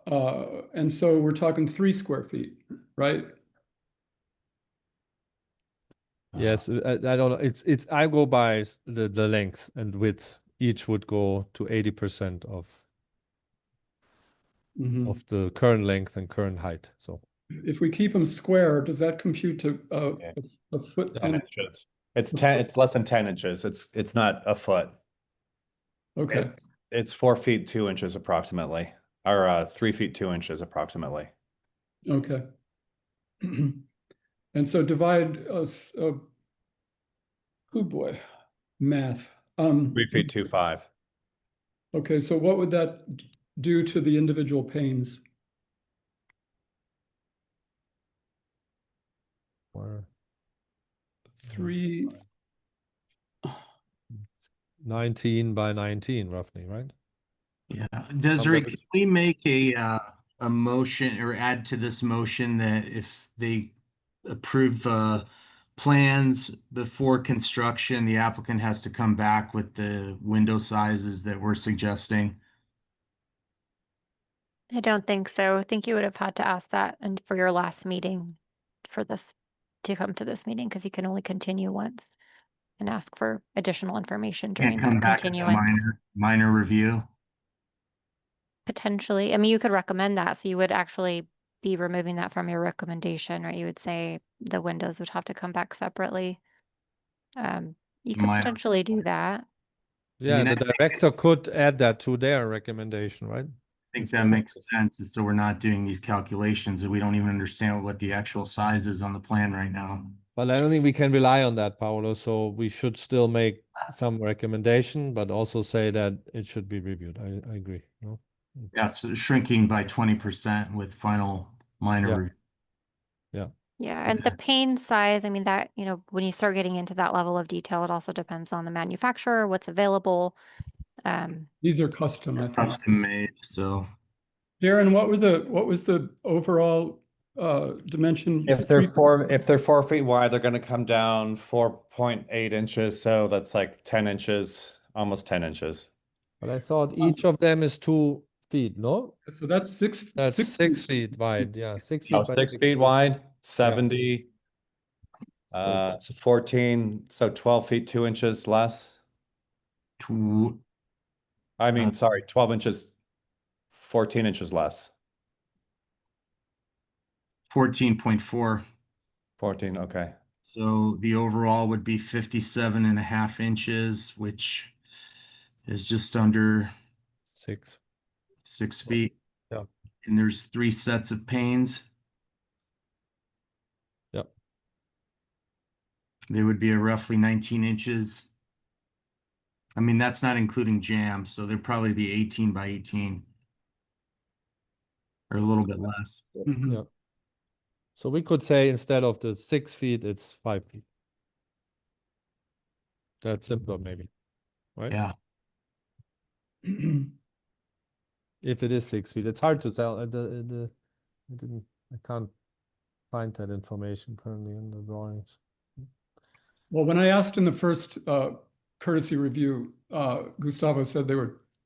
And so we're talking 3 square feet, right? Yes, I don't know. I go by the length and width. Each would go to 80% Mhm. of the current length and current height. So If we keep them square, does that compute to Yeah. a foot? 10 inches. It's less than 10 inches. It's not a foot. Okay, It's 4 feet 2 inches approximately, or 3 feet 2 inches approximately. okay. And so divide us, oh boy, math. 3 feet 2.5. Okay, so what would that do to the individual panes? or 3, 19 by 19, roughly, right? Yeah, Desiree, good. can we make a motion or add to this motion that if they approve plans before construction, the applicant has to come back with the window sizes that we're suggesting? I don't think so. I think you would have had to ask that and for your last meeting for this to come to this meeting because you can only continue once and ask for additional information during Can't come that back as a continuance. minor review. Potentially, I mean, you could recommend that. So you would actually be removing that from your recommendation, right? You would say the windows would have to come back separately. You could Minor. potentially do that. Yeah, mean, the I think director could add that to their recommendation, right? I think If that they makes want sense. So we're not doing these calculations and we don't even understand what the actual size is on the plan right now. But I don't think we can rely on that, Paolo. So we should still make some recommendation, but also say that it should be reviewed. I agree. No? Yeah, so shrinking by 20% with final minor Yeah. review. Yeah. Yeah, and the pane size, I mean, that, when you start getting into that level of detail, it also depends on the manufacturer, what's available. these are custom, I think. Custom made, so Darren, what was the overall dimension? If they're 4 feet wide, they're going to come down 4.8 inches. So that's like 10 inches, almost 10 inches. But I thought each of them is 2 feet, no? So that's 6. That's 6 6 feet wide. Yeah, 6 feet Oh, by 6 feet wide, 70. So- So 14, so 12 feet 2 inches less. I mean, sorry, 12 inches, 14 inches less. 14.4. 14, okay. So the overall would be 57.5 inches, which is just under 6. 6 feet. Yeah. And there's 3 sets of panes. Yep. They would be a roughly 19 inches. I mean, that's not including jams, so they'd probably be 18 by 18 or a little bit less. Mhm. Yeah. So we could say instead of the 6 feet, it's 5 feet. That's simpler, maybe, right? Yeah. If it is 6 feet, it's hard to tell. I can't find that information currently in the drawings. Well, when I asked in the first courtesy review, Gustavo said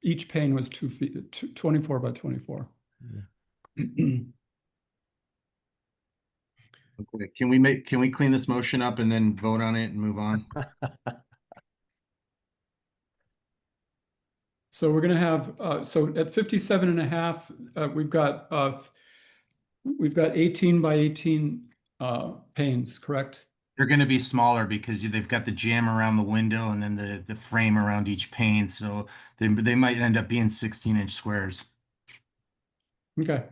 each pane was 2 feet, 24 by 24. Okay. Can we clean this motion up and then vote on it and move on? So we're going to have, so at 57 and a half, we've got 18 by 18 panes, correct? They're going to be smaller because they've got the jamb around the window and then the frame around each pane. So they might end up being 16-inch squares. Okay.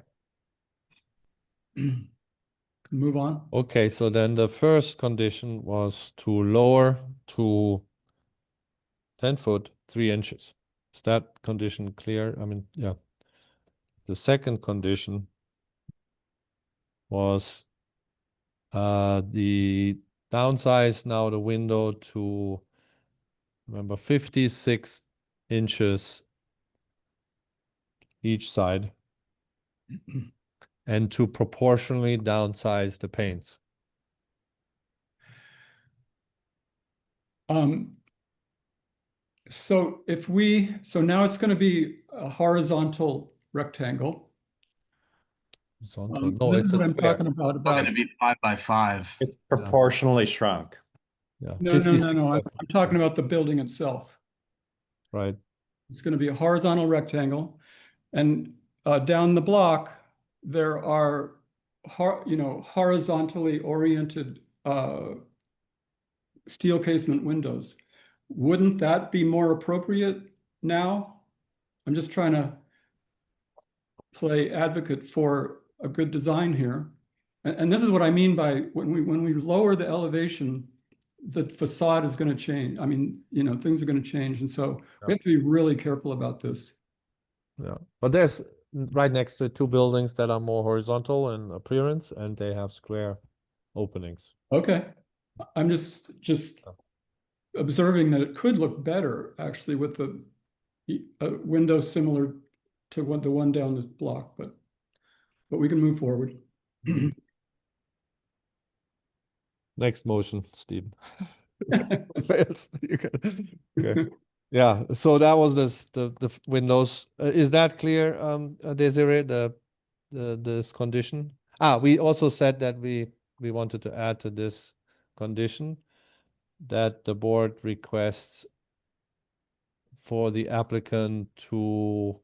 Move on. Okay, so then the first condition was to lower to 10 foot, 3 inches. Is that condition clear? I mean, yeah. The second condition was the downsize now the window to, remember, 56 inches each side and to proportionally downsize the panes. So now it's going to be a horizontal rectangle. Horizontal. No, This it's is a what I'm square. talking about. It's going to be 5 by 5. It's proportionally shrunk. Yeah, No. 56 I'm talking about the building itself. right. It's going to be a horizontal rectangle, and down the block there are horizontally oriented steel casement windows. Wouldn't that be more appropriate now? I'm just trying to play advocate for a good design here. And this is what I mean by when we lower the elevation, the facade is going to change. I mean, things are going to change. And so we have to be really careful about this. Yeah, but there's right next to it 2 buildings that are more horizontal in appearance, and they have square openings. Okay. I'm just observing that it could look better actually with the window similar to the one down the block, but we can move forward. Next motion, Steve. Fails. Okay. Yeah, so that was the windows. Is that clear, Desiree, this condition? We also said that we wanted to add to this condition that the board requests for the applicant to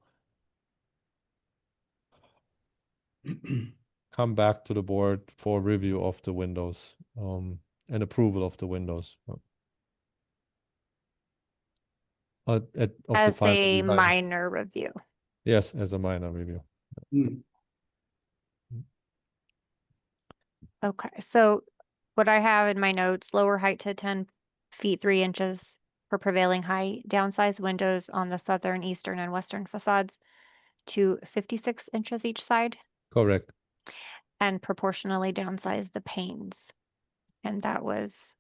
come back to the board for review of the windows, and approval of the windows. Of the As final a design. minor review. Yes, as a minor review. Okay, so what I have in my notes, lower height to 10 feet 3 inches for prevailing height, downsize windows on the southern, eastern, and western facades to 56 inches each side, Correct. and proportionally downsize the panes. And that was,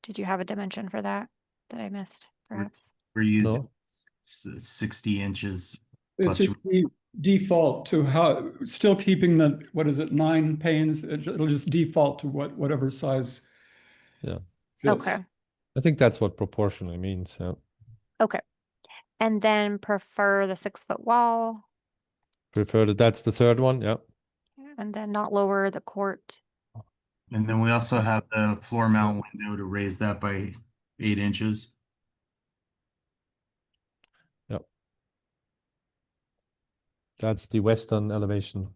did you have a dimension for that I missed, perhaps? We're using No. 60 inches. It Plus just default to how, still keeping the, 9 panes, it'll just default to whatever size. Yeah. fits. Okay. I think that's what proportionally means. Yeah. Okay. And then prefer the 6-foot wall, Prefer that. That's the third one. Yeah. and then not lower the court. And then we also have the floor mount window to raise that by 8 inches. Yep. That's the western elevation.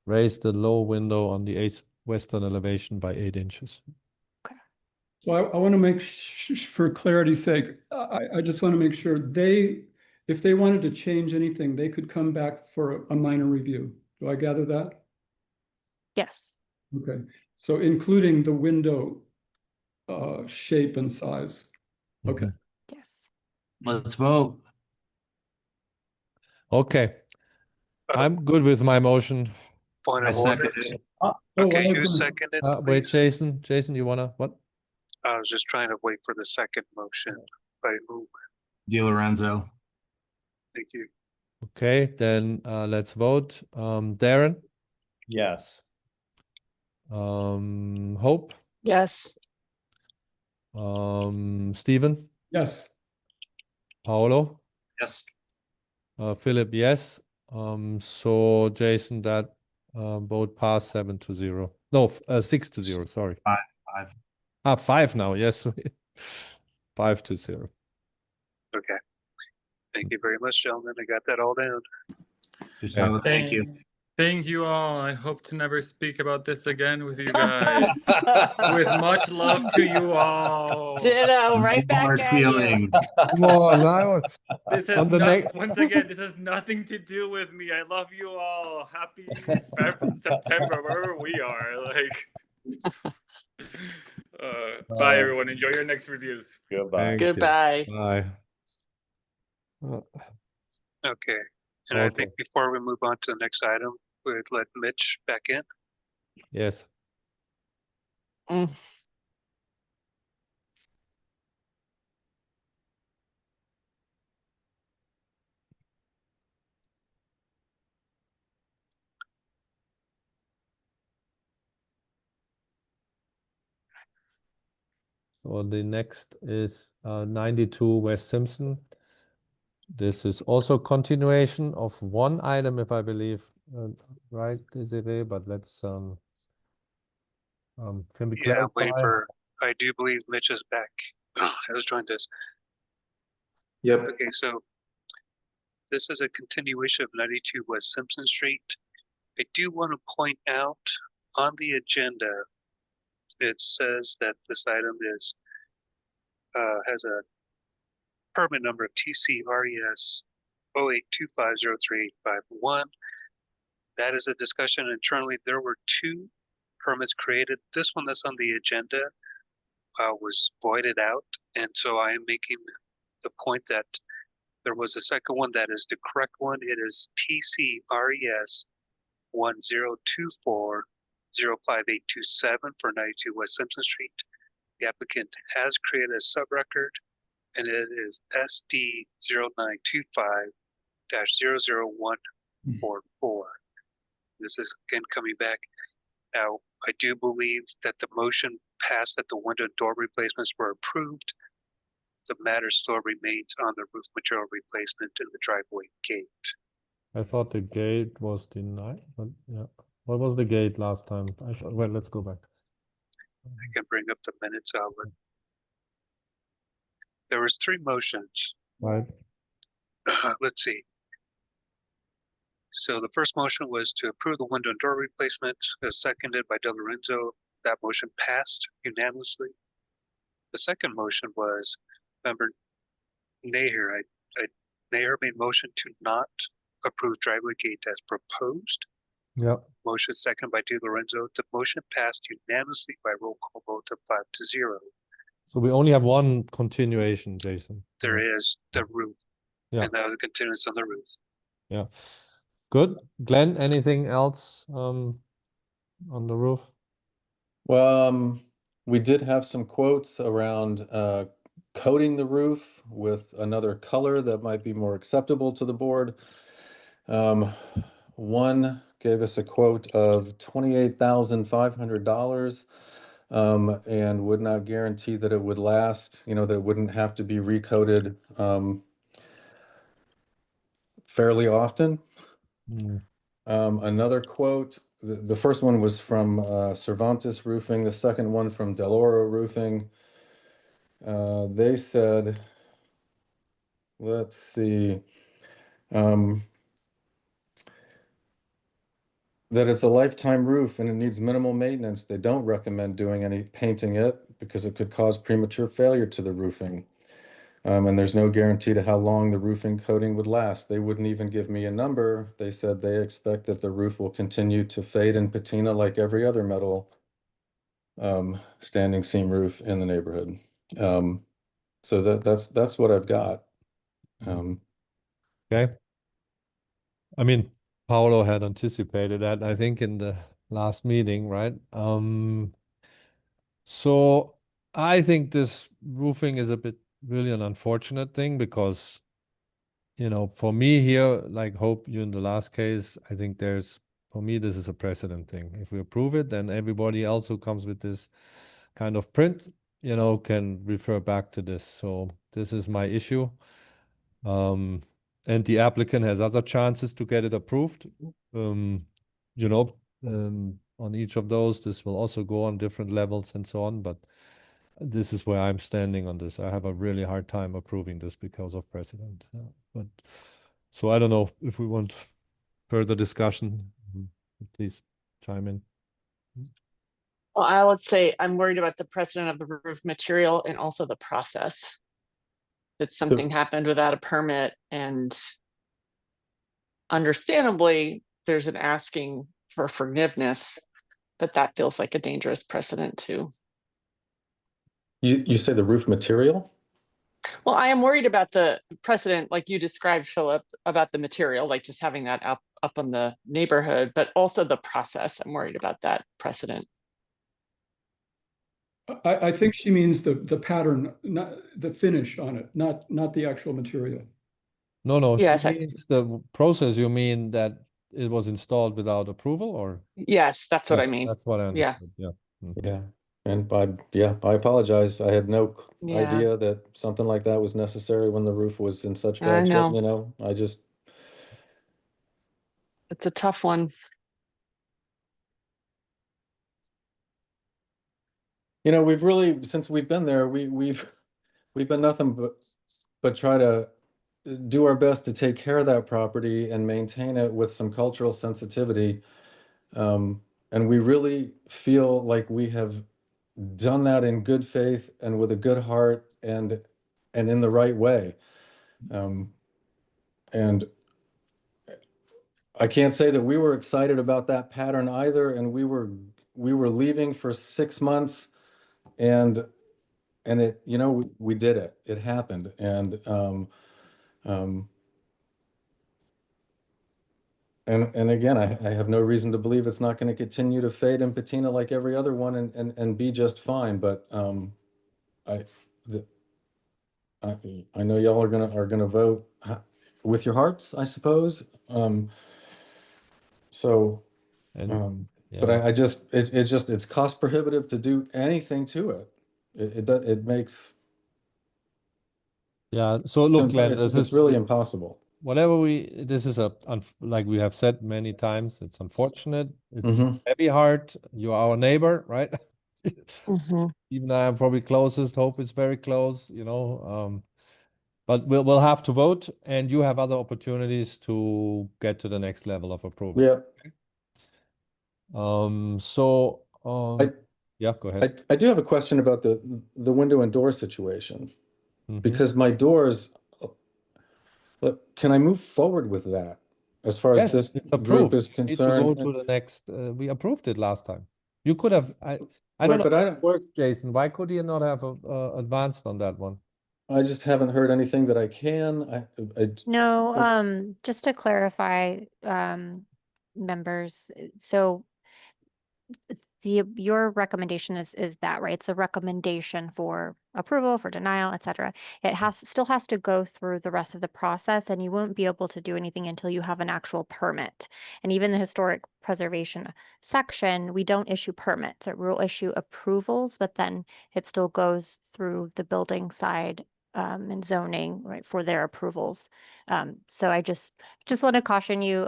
Raise the low window on the western elevation by 8 inches. So I want to make for clarity's sake, I just want to make sure if they wanted to change anything, they could come back for a minor review. Do I gather that? Yes. Okay, so including the window shape and size. Okay. Yes. Let's vote. Okay. I'm good with my motion. Point I of order. second it. Okay, who seconded? Wait, please? Jason, you wanna what? I was just trying to wait for the second motion by who? Di Lorenzo. Thank you. Okay, then let's vote. Darren, Yes. Hope, Yes. Stephen, Yes. Paolo, Yes. Philip, yes. So Jason, that vote passed 7-0. No, 6-0. Sorry. 5. 5 now. Yes, 5-0. Okay. Thank you very much, gentlemen. I got that all down. Good job. Thank you. Thank you all. I hope to never speak about this again with you guys. With much love to you all. Ditto, right back Hard at feelings. Come on, now. This has once again, this has nothing to do with me. I love you all. Happy September, wherever we are. Like, Bye, everyone. Enjoy your next reviews. Goodbye. Thank you. Goodbye. Bye. Okay. And I Okay. think before we move on to the next item, we'd let Mitch back in. Yes. Mm. So the next is 92 West Simpson. This is also continuation of one item, if I believe, right, Desiree, but let's can we Yeah, waiting clarify? for, I do believe Mitch is back. Has joined us. Yep. Okay, so this is a continuation of 92 West Simpson Street. I do want to point out on the agenda, it says that this item is has a permit number of TCRES 08250351. That is a discussion internally. There were two permits created. This one that's on the agenda was voided out, and so I am making the point that there was a second one that is the correct one. It is TCRES 1024-05827 for 92 West Simpson Street. The applicant has created a subrecord, and it is SD 0925-00144. This is again coming back. Now, I do believe that the motion passed that the window and door replacements were approved. The matter still remains on the roof material replacement and the driveway gate. I thought the gate was denied, but yeah. What was the gate last time? Well, let's go back. I can bring up the minutes of it. There was three motions. Right. Let's see. So the first motion was to approve the window and door replacement, seconded by Del Lorenzo. That motion passed unanimously. The second motion was member Naher. Naher made motion to not approve driveway gate as proposed. Yeah. Motion second by Di Lorenzo. The motion passed unanimously by roll call vote of 5-0. So we only have one continuation, Jason. There is the roof, Yeah. and that was a continuance on the roof. Yeah. Good. Glenn, anything else on the roof? Well, we did have some quotes around coating the roof with another color that might be more acceptable to the board. One gave us a quote of $28,500 and would not guarantee that it would last, that it wouldn't have to be recoated fairly often. Another quote, the first one was from Cervantes Roofing, the second one from Del Oro Roofing. They said, let's see, that it's a lifetime roof and it needs minimal maintenance. They don't recommend doing any painting it because it could cause premature failure to the roofing. And there's no guarantee to how long the roofing coating would last. They wouldn't even give me a number. They said they expect that the roof will continue to fade and patina like every other metal standing seam roof in the neighborhood. So that's what I've got. Okay. I mean, Paolo had anticipated that, I think, in the last meeting, right? So I think this roofing is a bit really an unfortunate thing because, for me here, like Hope, you in the last case, I think for me, this is a precedent thing. If we approve it, then everybody else who comes with this kind of print, can refer back to this. So this is my issue. And the applicant has other chances to get it approved. On each of those, this will also go on different levels and so on, but this is where I'm standing on this. I have a really hard time approving this because of precedent. But so I don't know if we want further discussion. Please chime in. Well, I would say I'm worried about the precedent of the roof material and also the process. That something happened without a permit, and understandably, there's an asking for forgiveness, but that feels like a dangerous precedent too. You say the roof material? Well, I am worried about the precedent, like you described, Philip, about the material, like just having that up on the neighborhood, but also the process. I'm worried about that precedent. I think she means the pattern, not the finish on it, not the actual material. No, she Yes, means the process. You mean that it was installed without approval, or? yes, that's what I Yes, mean. that's what I Yeah. understood, yeah. Mhm. Yeah. And I apologize. I had no Yeah. idea that something like that was necessary when the roof was in such I bad shape, know. you know? I just, It's a tough one. you know, we've really, since we've been there, we've been nothing but try to do our best to take care of that property and maintain it with some cultural sensitivity. And we really feel like we have done that in good faith and with a good heart and in the right way. And I can't say that we were excited about that pattern either. And we were leaving for 6 months, and it, you know, we did it. It happened. And again, I have no reason to believe it's not going to continue to fade and patina like every other one and be just fine. But I the, I know y'all are gonna vote with your hearts, I suppose. So, And but yeah, I just it's cost prohibitive to do anything to it. It makes yeah. So look, Glenn, this it's is really impossible. whatever this is like we have said many times, it's unfortunate. It's Mhm. heavy heart. You are our neighbor, right? Mhm. Even though I'm probably closest, Hope is very close, you know. But we'll have to vote, and you have other opportunities to get to the next level of approval. Yeah, So I yeah, go ahead. I do have a question about the window and door situation, Mhm. because my doors, look, can I move forward with that as far as Yes, this it's group approved. is You need to go concerned? to the next. We approved it last time. You could have. I don't Right, know but how I it don't, works, Jason. Why could you not have advanced on that one? I just haven't heard anything that I can. No, just to clarify, members, so your recommendation is that, right? It's a recommendation for approval, for denial, et cetera. It still has to go through the rest of the process, and you won't be able to do anything until you have an actual permit. And even the historic preservation section, we don't issue permits. We'll issue approvals, but then it still goes through the building side and zoning, right, for their approvals. So I just want to caution you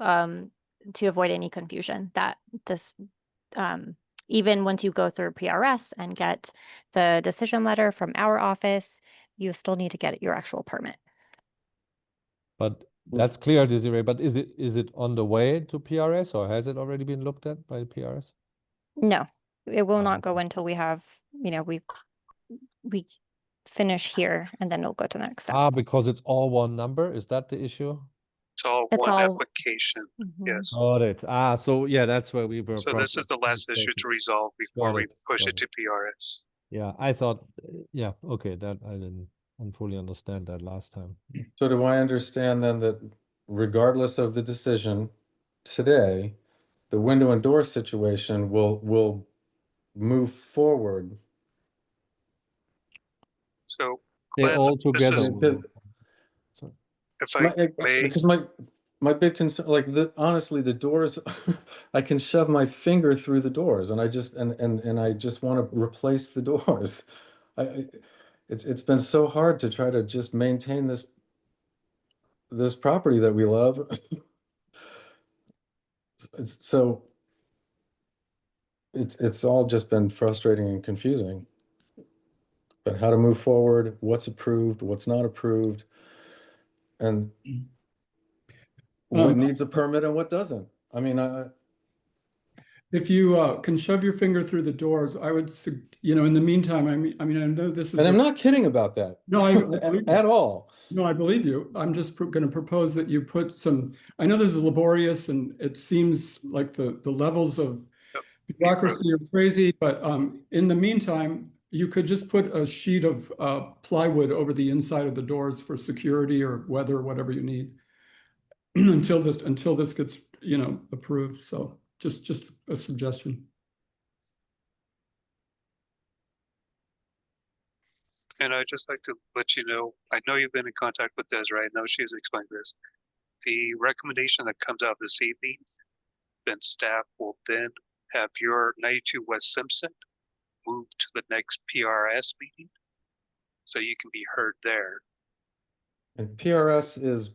to avoid any confusion that this even once you go through PRS and get the decision letter from our office, you still need to get your actual permit. But that's clear, Desiree. But is it on the way to PRS, or has it already been looked at by PRS? No, it will not go until we have, we finish here, and then it'll go to the next step. Because it's all one number. Is that the issue? It's all It's one all- application. Mhm. Yes. Got it. So yeah, that's where we were. So this is the last issue to resolve before we push Got it to PRS. Yeah, I thought. Yeah, okay. That I didn't fully understand that last time. So do I understand then that regardless of the decision today, the window and door situation will move forward? So They Glenn, all this together. is, will- Sorry. if I may, Because my big concern, like honestly, the doors, I can shove my finger through the doors, and I just and I just want to replace the doors. It's been so hard to try to just maintain this property that we love. So it's all just been frustrating and confusing. But how to move forward, what's approved, what's not approved, and what needs a permit and what doesn't. I mean, If you can shove your finger through the doors, I would, in the meantime, I mean, I know this is. and I'm not kidding about that. No, I believe you. At all. No, I believe you. I'm just going to propose that you put some. I know this is laborious, and it seems like the levels of bureaucracy are crazy. But in the meantime, you could just put a sheet of plywood over the inside of the doors for security or weather, whatever you need, until this gets, you know, approved. So just a suggestion. And I'd just like to let you know, I know you've been in contact with Desiree. I know she's explained this. The recommendation that comes out this evening, then staff will then have your 92 West Simpson move to the next PRS meeting, so you can be heard there. And PRS is,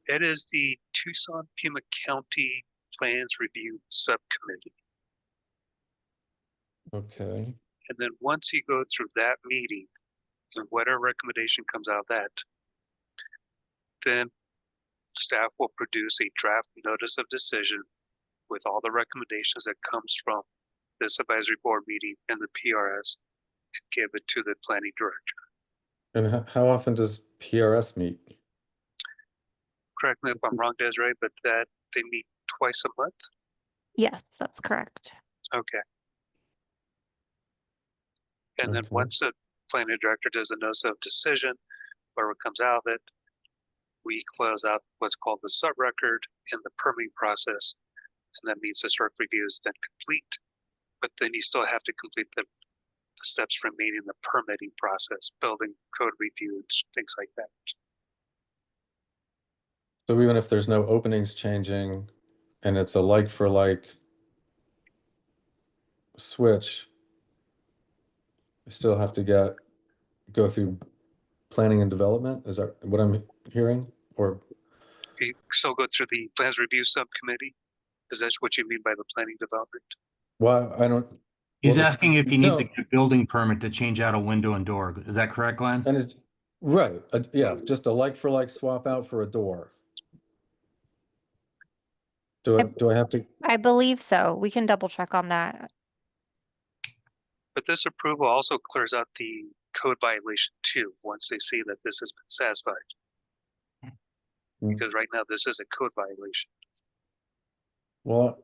It is the Tucson Pima County Plans Review Subcommittee. okay. And then once you go through that meeting, and whatever recommendation comes out of that, then staff will produce a draft notice of decision with all the recommendations that comes from this advisory board meeting and the PRS, and give it to the planning director. And how often does PRS meet? Correct me if I'm wrong, Desiree, but that they meet twice a month? Yes, that's correct. Okay. And then Okay. once the planning director does a notice of decision, whatever comes out of it, we close out what's called the sub-record in the permitting process. And that means historic review is then complete, but then you still have to complete the steps remaining in the permitting process, building code reviews, things like that. So even if there's no openings changing and it's a like for like switch, I still have to go through planning and development? Is that what I'm hearing? Or You still go through the plans review subcommittee? Is that what you mean by the planning development? why I don't, He's well, asking if he needs no. a building permit to change out a window and door. Is that correct, Glenn? And it's right, yeah, just a like for like swap out for a door. Do I have to? I believe so. We can double check on that. But this approval also clears out the code violation too, once they see that this has been satisfied. Because right now this is a code violation. Well,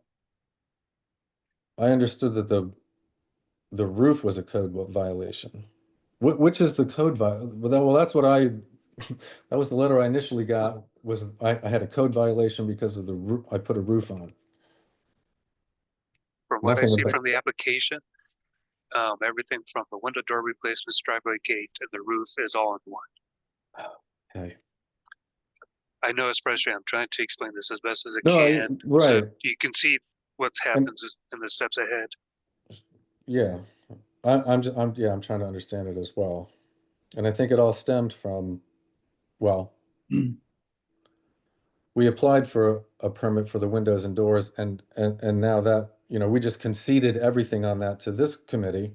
I understood that the roof was a code violation. Which is the code well, that's what I that was the letter I initially got, was I had a code violation because of the roof. I put a roof on. From what I Nothing see about- from the application, everything from the window door replacements, driveway gate, and the roof is all in one. Okay. I know it's frustrating. I'm trying to explain this as best as I No, can. right. So you can see what happens in the steps ahead. Yeah. I'm trying to understand it as well. And I think it all stemmed from, well, we applied for a permit for the windows and doors, and now that, you know, we just conceded everything on that to this committee.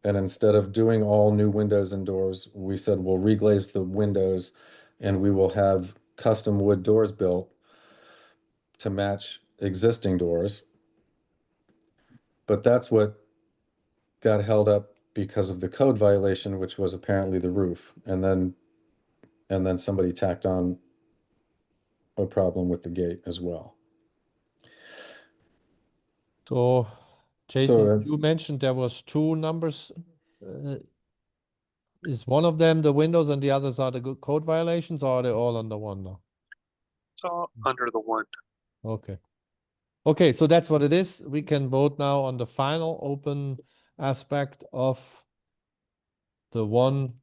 And instead of doing all new windows and doors, we said we'll reglaze the windows and we will have custom wood doors built to match existing doors. But that's what got held up because of the code violation, which was apparently the roof. And then somebody tacked on a problem with the gate as well. So, Jason, So, you mentioned there was two numbers. Is one of them the windows and the others are the code violations, or are they all under one now? It's all under the one. Okay. Okay, so that's what it is. We can vote now on the final open aspect of the one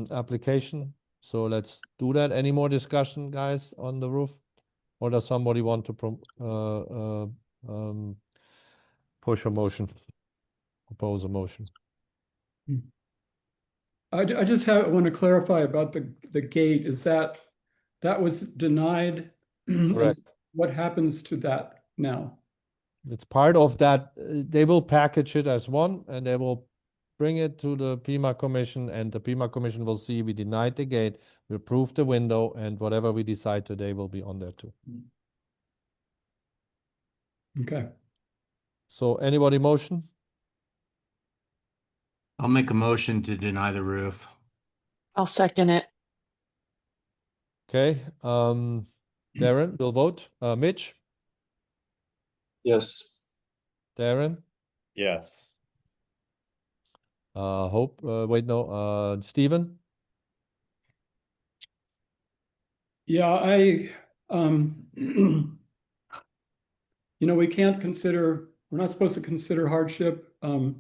application. So let's do that. Any more discussion, guys, on the roof? Or does somebody want to push a motion, propose a motion? I just want to clarify about the gate. Is that was denied? And Correct. what happens to that now? It's part of that. They will package it as one and they will bring it to the PIMA commission, and the PIMA commission will see we denied the gate, we approve the window, and whatever we decide today will be on there too. Okay. So anybody motion? I'll make a motion to deny the roof. I'll second it. Okay, Darren will vote. Mitch, Yes. Darren, Yes. Hope, wait, no, Stephen? Yeah, you know, we're not supposed to consider hardship. And,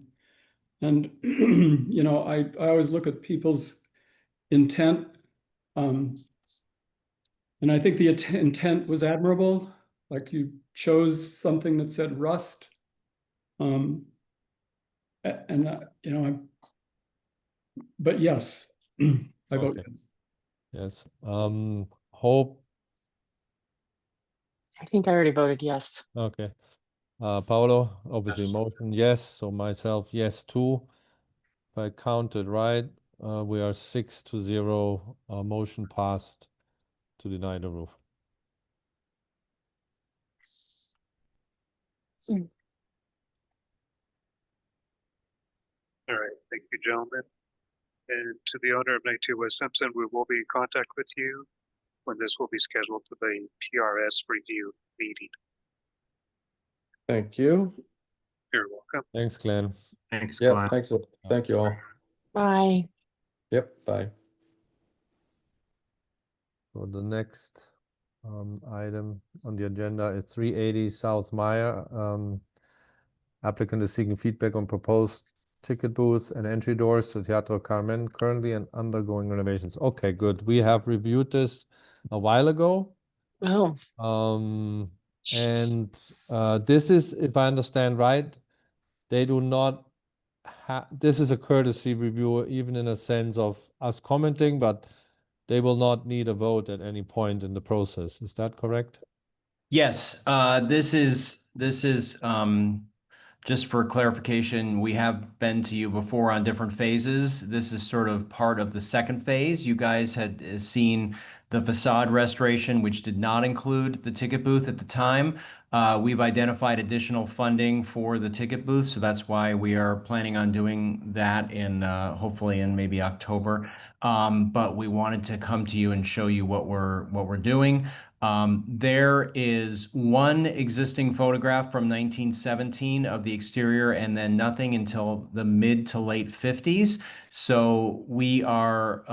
you know, I always look at people's intent. And I think the intent was admirable. Like you chose something that said rust. You know, but yes, I vote Okay. yes. Yes. Hope, I think I already voted yes. okay. Paolo, obviously motion, yes. So myself, yes, too. If I counted right, we are 6-0, motion passed to deny the roof. All right, thank you, gentlemen. And to the owner of 92 West Simpson, we will be in contact with you when this will be scheduled for the PRS review meeting. Thank you. You're welcome. Thanks, Glenn. Thanks, Yep, Glenn. thanks. Thank you all. Bye. Yep, bye. So the next item on the agenda is 380 South Maya. Applicant is seeking feedback on proposed ticket booths and entry doors to Teatro Carmen currently and undergoing renovations. Okay, good. We have reviewed this a while ago. Oh, And this is, if I understand right, they do not have, this is a courtesy review, even in a sense of us commenting, but they will not need a vote at any point in the process. Is that correct? Yes, this is just for clarification, we have been to you before on different phases. This is sort of part of the second phase. You guys had seen the facade restoration, which did not include the ticket booth at the time. We've identified additional funding for the ticket booth, so that's why we are planning on doing that in hopefully in maybe October. But we wanted to come to you and show you what we're doing. There is one existing photograph from 1917 of the exterior and then nothing until the mid to late 50s. So we're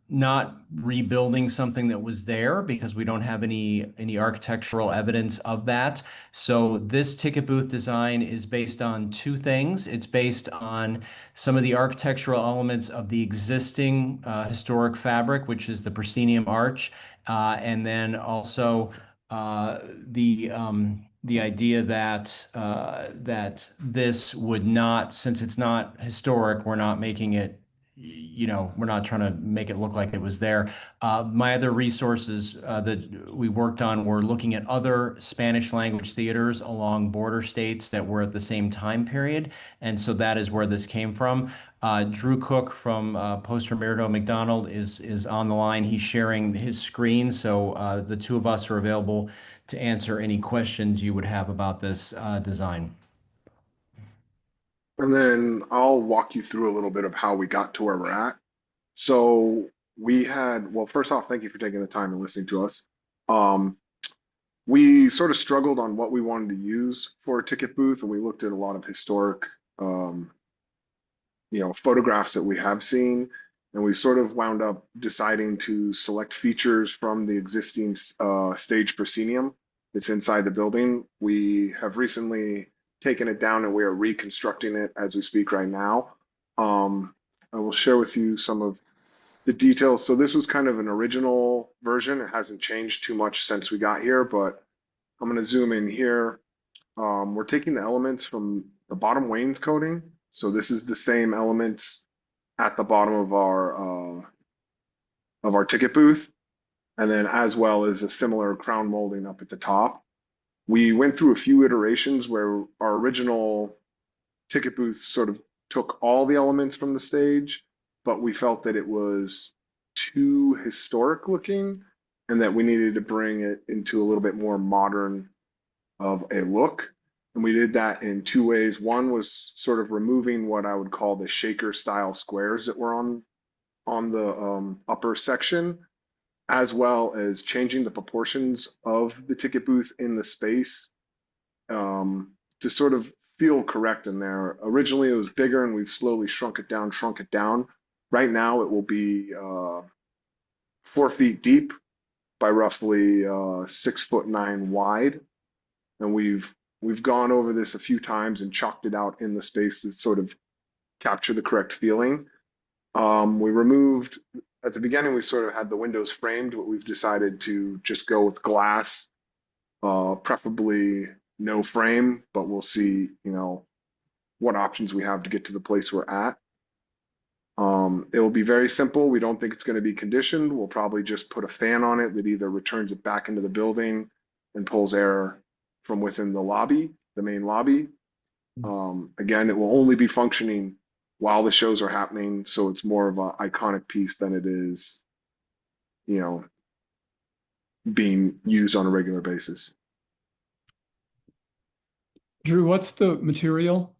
not rebuilding something that was there because we don't have any architectural evidence of that. So this ticket booth design is based on two things. It's based on some of the architectural elements of the existing historic fabric, which is the proscenium arch. And then also the idea that that this would not, since it's not historic, we're not making it, you know, we're not trying to make it look like it was there. My other resources that we worked on were looking at other Spanish language theaters along border states that were at the same time period. And so that is where this came from. Drew Cook from Poster Mirdo McDonald is on the line. He's sharing his screen, so the two of us are available to answer any questions you would have about this design. And then I'll walk you through a little bit of how we got to where we're at. So we had, well, first off, thank you for taking the time and listening to us. We sort of struggled on what we wanted to use for a ticket booth, and we looked at a lot of historic, photographs that we have seen, and we sort of wound up deciding to select features from the existing stage proscenium that's inside the building. We have recently taken it down and we are reconstructing it as we speak right now. I will share with you some of the details. So this was kind of an original version. It hasn't changed too much since we got here, but I'm going to zoom in here. We're taking the elements from the bottom wainscoting. So this is the same elements at the bottom of our ticket booth, and then as well as a similar crown molding up at the top. We went through a few iterations where our original ticket booth sort of took all the elements from the stage, but we felt that it was too historic looking and that we needed to bring it into a little bit more modern of a look. And we did that in two ways. One was sort of removing what I would call the shaker style squares that were on the upper section, as well as changing the proportions of the ticket booth in the space to sort of feel correct in there. Originally, it was bigger, and we've slowly shrunk it down, shrunk it down. Right now, it will be 4 feet deep by roughly 6'9" wide, and we've gone over this a few times and chalked it out in the space to sort of capture the correct feeling. We removed at the beginning, we sort of had the windows framed, but we've decided to just go with glass, preferably no frame, but we'll see, what options we have to get to the place we're at. It will be very simple. We don't think it's going to be conditioned. We'll probably just put a fan on it that either returns it back into the building and pulls air from within the lobby, the main lobby. Again, it will only be functioning while the shows are happening, so it's more of an iconic piece than it is, being used on a regular basis. Drew, what's the material?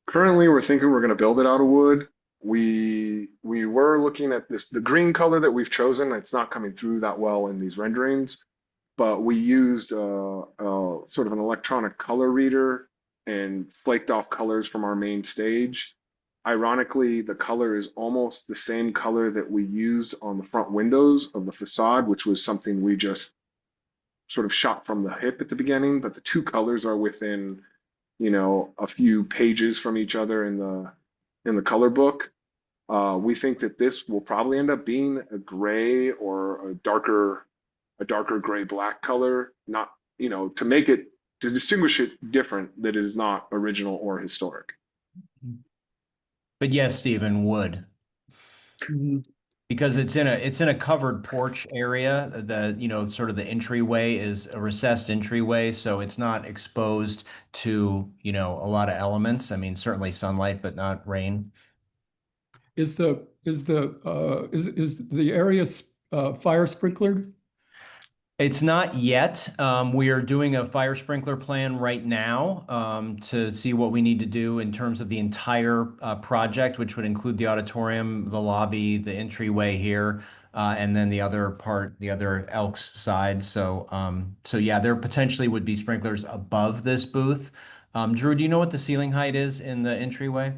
Currently, we're thinking we're going to build it out of wood. We were looking at the green color that we've chosen. It's not coming through that well in these renderings, but we used sort of an electronic color reader and flaked off colors from our main stage. Ironically, the color is almost the same color that we used on the front windows of the facade, which was something we just sort of shot from the hip at the beginning, but the two colors are within, a few pages from each other in the color book. We think that this will probably end up being a gray or a darker gray black color, not, to distinguish it different, that it is not original or historic. But yes, Stephen, wood. Mhm. Because it's in a covered porch area. Sort of the entryway is a recessed entryway, so it's not exposed to, a lot of elements. I mean, certainly sunlight, but not rain. Is the area fire sprinklered? It's not yet. We are doing a fire sprinkler plan right now to see what we need to do in terms of the entire project, which would include the auditorium, the lobby, the entryway here, and then the other part, the other Elks side. So yeah, there potentially would be sprinklers above this booth. Drew, do you know what the ceiling height is in the entryway?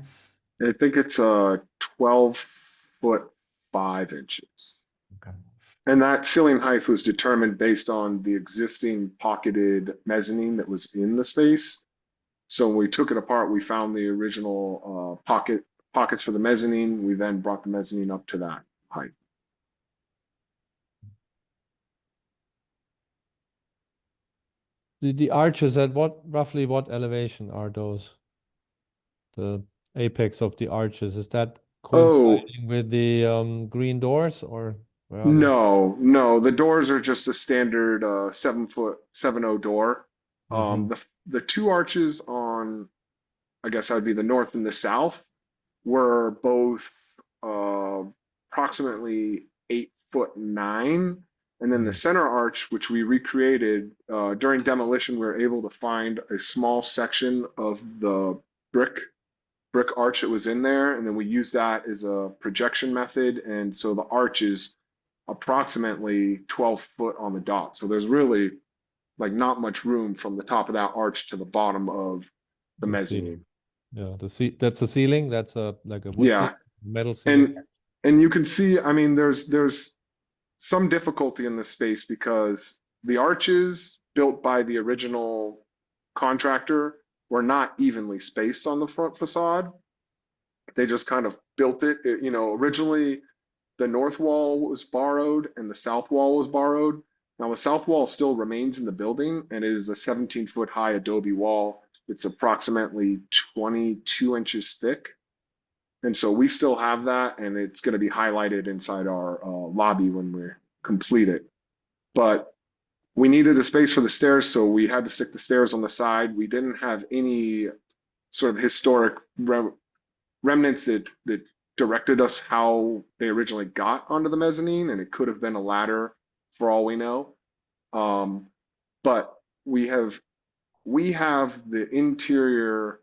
I think it's 12 foot 5 inches. Okay. And that ceiling height was determined based on the existing pocketed mezzanine that was in the space. So when we took it apart, we found the original pockets for the mezzanine. We then brought the mezzanine up to that height. The arches at roughly what elevation are those? The apex of the arches, is that coinciding with the green doors, or where are they? No. The doors are just a standard 7'0" door. The two arches on, I guess that'd be the north and the south, were both approximately 8'9", and then the center arch, which we recreated during demolition, we were able to find a small section of the brick arch that was in there, and then we used that as a projection method, and so the arch is approximately 12 foot on the dot. So there's really like not much room from the top of that arch to the bottom of the mezzanine. Yeah, that's a ceiling. That's like a wood ceiling, metal ceiling. And you can see, I mean, there's some difficulty in this space because the arches built by the original contractor were not evenly spaced on the front facade. They just kind of built it. Originally the north wall was borrowed and the south wall was borrowed. Now the south wall still remains in the building, and it is a 17-foot high adobe wall. It's approximately 22 inches thick. And so we still have that, and it's going to be highlighted inside our lobby when we complete it. But we needed a space for the stairs, so we had to stick the stairs on the side. We didn't have any sort of historic remnants that directed us how they originally got onto the mezzanine, and it could have been a ladder for all we know. But we have the interior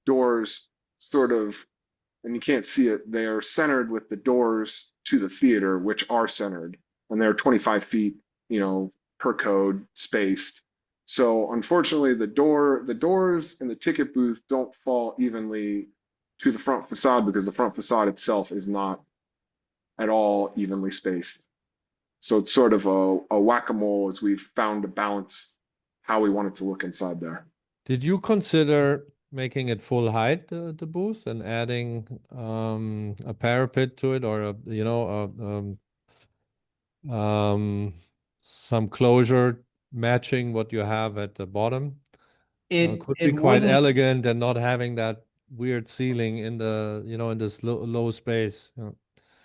doors sort of, and you can't see it, they are centered with the doors to the theater, which are centered, and they're 25 feet, per code spaced. So unfortunately, the doors in the ticket booth don't fall evenly to the front facade because the front facade itself is not at all evenly spaced. So it's sort of a whack-a-mole as we've found to balance how we want it to look inside there. Did you consider making it full height, the booth, and adding a parapet to it, or some closure matching what you have at the bottom? Could be It quite wouldn't. elegant and not having that weird ceiling in the, in this low space.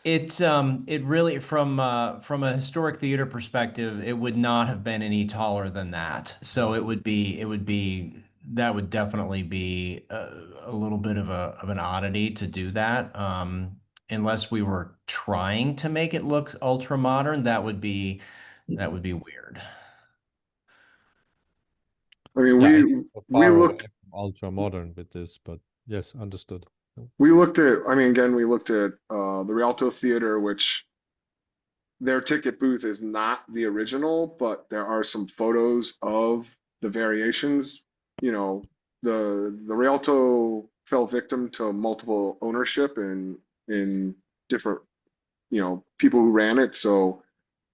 It really from a historic theater perspective, it would not have been any taller than that. So that would definitely be a little bit of an oddity to do that. Unless we were trying to make it look ultra modern, that would be weird. I mean, Yeah, we far away looked from ultra modern with this, but yes, understood. we looked at, I mean, again, we looked at the Rialto Theater, which their ticket booth is not the original, but there are some photos of the variations. You know, the Rialto fell victim to multiple ownership and in different, people who ran it. So,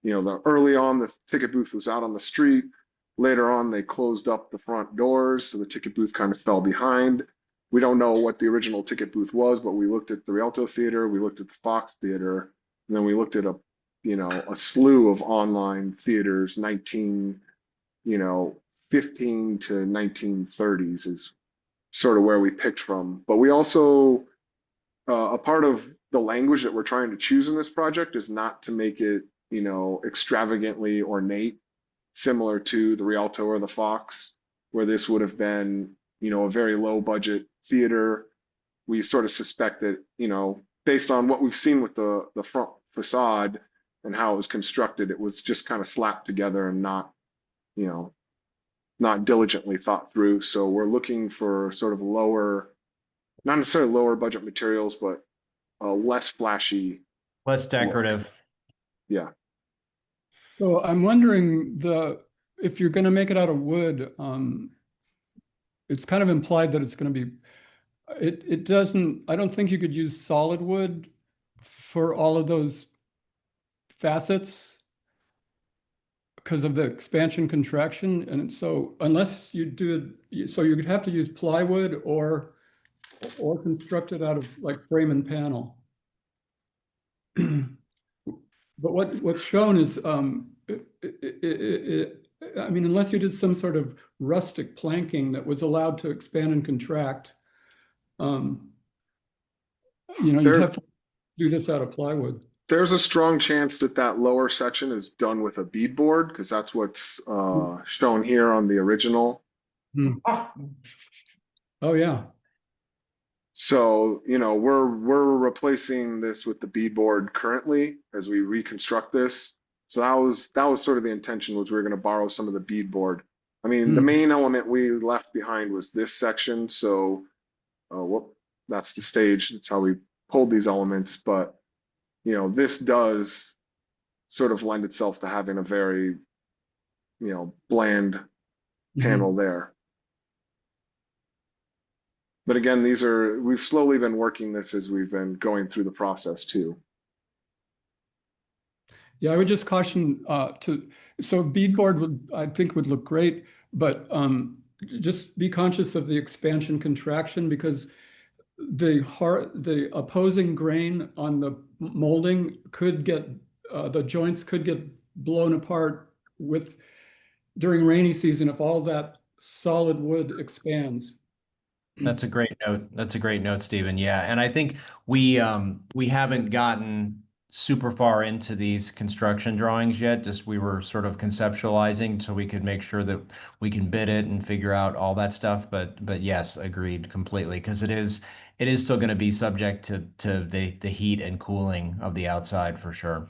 the early on the ticket booth was out on the street. Later on, they closed up the front doors, so the ticket booth kind of fell behind. We don't know what the original ticket booth was, but we looked at the Rialto Theater, we looked at the Fox Theater, and then we looked at a slew of online theaters, 15 to 1930s is sort of where we picked from. But we also, a part of the language that we're trying to choose in this project is not to make it, extravagantly ornate, similar to the Rialto or the Fox, where this would have been, a very low budget theater. We sort of suspect that, based on what we've seen with the front facade and how it was constructed, it was just kind of slapped together and you know, not diligently thought through. So we're looking for sort of lower, not necessarily lower budget materials, but less flashy Less look. decorative. Yeah. So I'm wondering if you're going to make it out of wood, it's kind of implied that it's going to be. It doesn't. I don't think you could use solid wood for all of those facets because of the expansion contraction, and so unless you do it, so you would have to use plywood or construct it out of like frame and panel. But what's shown is, I mean, unless you did some sort of rustic planking that was allowed to expand and contract, you'd have to do this out of plywood. There's a strong chance that that lower section is done with a beadboard because that's what's shown here on the original. Oh yeah. So, we're replacing this with the beadboard currently as we reconstruct this. So that was sort of the intention, was we were going to borrow some of the beadboard. I mean, the main element we left behind was this section. So, that's the stage. That's how we pulled these elements. But, this does sort of lend itself to having a very, bland panel there. But again, we've slowly been working this as we've been going through the process too. Yeah, I would just caution so beadboard I think would look great, but just be conscious of the expansion contraction because the opposing grain on the molding could get the joints could get blown apart during rainy season if all that solid wood expands. That's a great note. That's a great note, Stephen. Yeah, and I think we haven't gotten super far into these construction drawings yet. Just we were sort of conceptualizing so we could make sure that we can bid it and figure out all that stuff. But yes, agreed completely because it is still going to be subject to the heat and cooling of the outside for sure.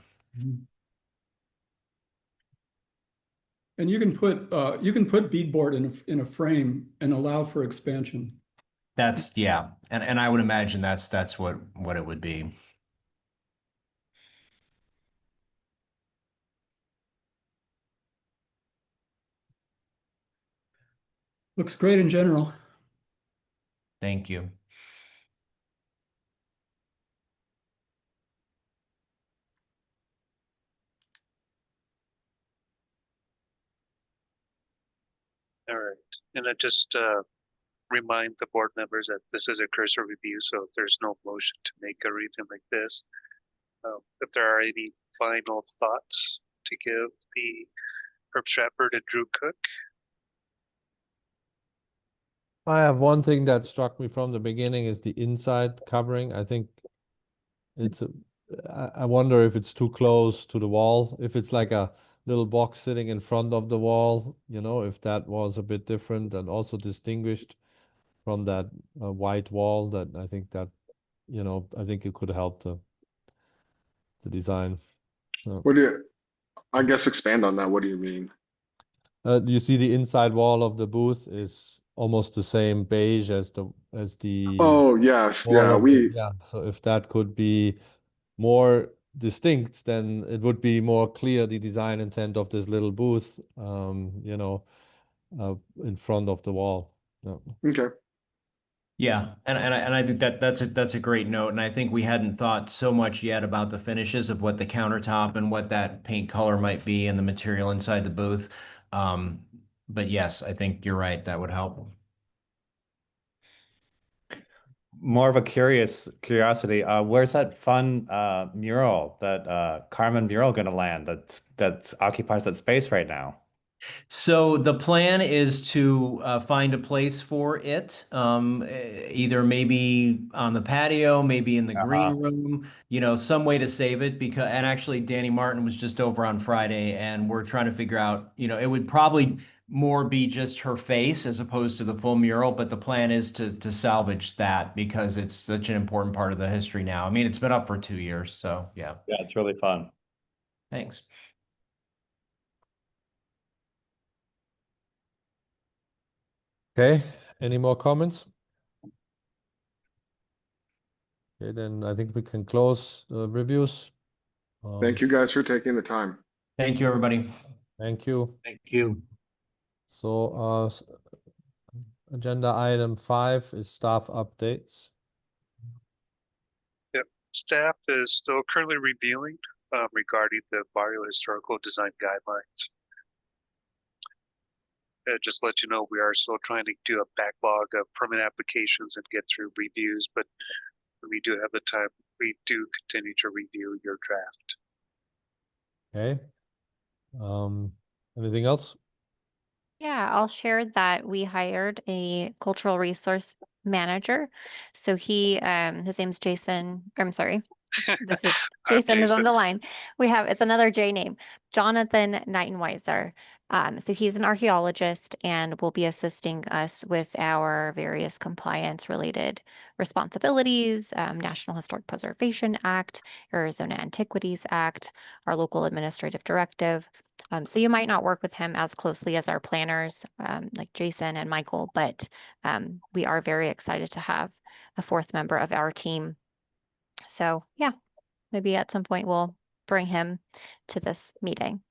And you can put beadboard in a frame and allow for expansion. That's yeah, and I would imagine that's what it would be. Looks great in general. Thank you. All right. And I just remind the board members that this is a cursor review, so there's no motion to make or anything like this. If there are any final thoughts to give the Herb Stratford and Drew Cook. I have one thing that struck me from the beginning is the inside covering. I think I wonder if it's too close to the wall. If it's like a little box sitting in front of the wall, if that was a bit different and also distinguished from that white wall, that I think that, I think it could help the design. What do you, I guess expand on that. What do you mean? You see the inside wall of the booth is almost the same beige as the Oh, yes. wall Yeah, of yeah. So if that could be more distinct, then it would be more clear the design intent of this little booth, in front of the wall. Yeah. okay. Yeah, and I think that's a great note, and I think we hadn't thought so much yet about the finishes of what the countertop and what that paint color might be and the material inside the booth. But yes, I think you're right. That would help. More of a curiosity. Where's that fun mural, that Carmen mural, gonna land? That occupies that space right now. So the plan is to find a place for it, either maybe on the patio, maybe in the green room, some way to save it. Because, and actually, Danny Martin was just over on Friday, and we're trying to figure out, it would probably more be just her face as opposed to the full mural. But the plan is to salvage that because it's such an important part of the history now. I mean, it's been up for 2 years, so yeah. Yeah, it's really fun. Thanks. Okay. Any more comments? Okay, then I think we can close the reviews. Thank you guys for taking the time. Thank you, everybody. Thank you. Thank you. So, agenda item 5 is staff updates. Yep. Staff is still currently reviewing regarding the Barrio Historical design guidelines. Just let you know, we are still trying to do a backlog of permit applications and get through reviews, but when we do have the time, we do continue to review your draft. Okay. Anything else? Yeah, I'll share that we hired a cultural resource manager. So his name's Jason. I'm sorry. This is Jason is on the line. It's another J name, Jonathan Nightenweiser. So he's an archaeologist and will be assisting us with our various compliance related responsibilities, National Historic Preservation Act, Arizona Antiquities Act, our local administrative directive. So you might not work with him as closely as our planners, like Jason and Michael, but we are very excited to have a fourth member of our team. So yeah, maybe at some point we'll bring him to this meeting.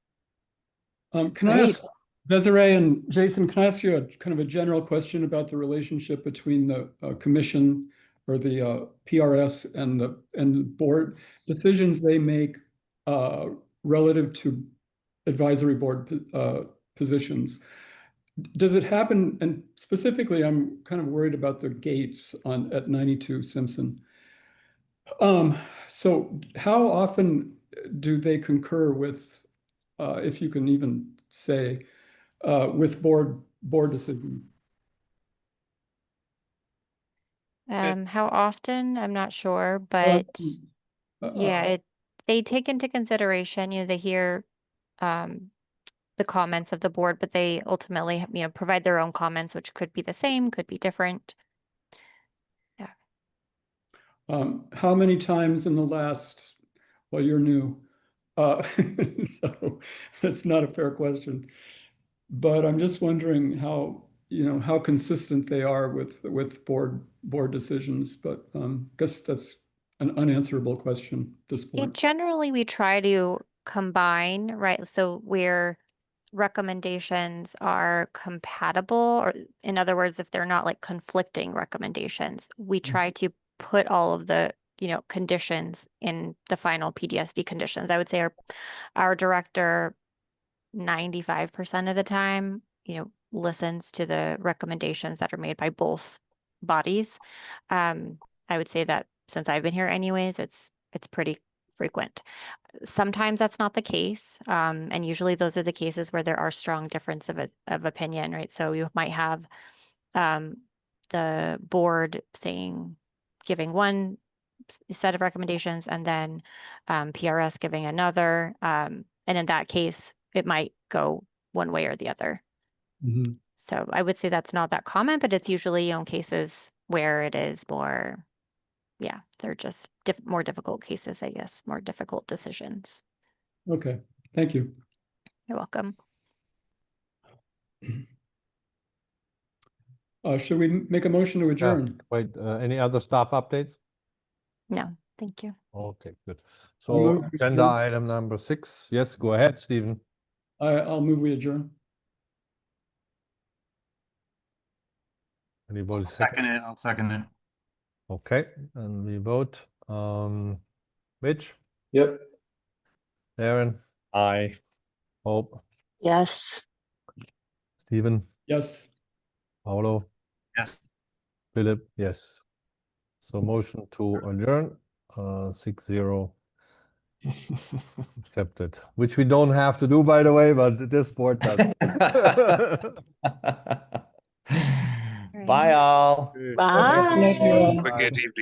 Can I ask Desiree and Jason, can I ask you a kind of a general question about the relationship between the commission or the PRS and the board decisions they make relative to advisory board positions? Does it happen? And specifically, I'm kind of worried about the gates at 92 Simpson. So how often do they concur with, if you can even say, with board decision? How often? I'm not sure, but yeah, they take into consideration, they hear the comments of the board, but they ultimately, provide their own comments, which could be the same, could be different. Yeah. How many times in the last, well, you're new, so that's not a fair question, but I'm just wondering how, how consistent they are with board decisions, but I guess that's an unanswerable question at this point. Generally, we try to combine, right? So we're recommendations are compatible, or in other words, if they're not like conflicting recommendations, we try to put all of the, conditions in the final PDSD conditions. I would say our director 95% of the time, listens to the recommendations that are made by both bodies. I would say that since I've been here anyways, it's pretty frequent. Sometimes that's not the case. And usually those are the cases where there are strong difference of opinion, right? So you might have the board giving one set of recommendations and then PRS giving another. And in that case, it might go one way or the other. Mhm. So I would say that's not that common, but it's usually cases where it is more, they're just more difficult cases, I guess, more difficult decisions. Okay, thank you. You're welcome. Should we make a motion to adjourn? Wait, any other staff updates? No, thank you. Okay, good. I'll So move we agenda adjourn. item number 6. Yes, go ahead, Stephen. I'll move we adjourn. Anybody Second it. I'll second it. Okay, and we vote. Mitch, Yep. Aaron, Aye. Hope, Yes. Stephen, Yes. Paolo, Yes. Philip, yes. So motion to adjourn, 6-0 accepted, which we don't have to do, by the way, but this board does. Bye, all. Okay. Bye. Thank you all. Have a good evening.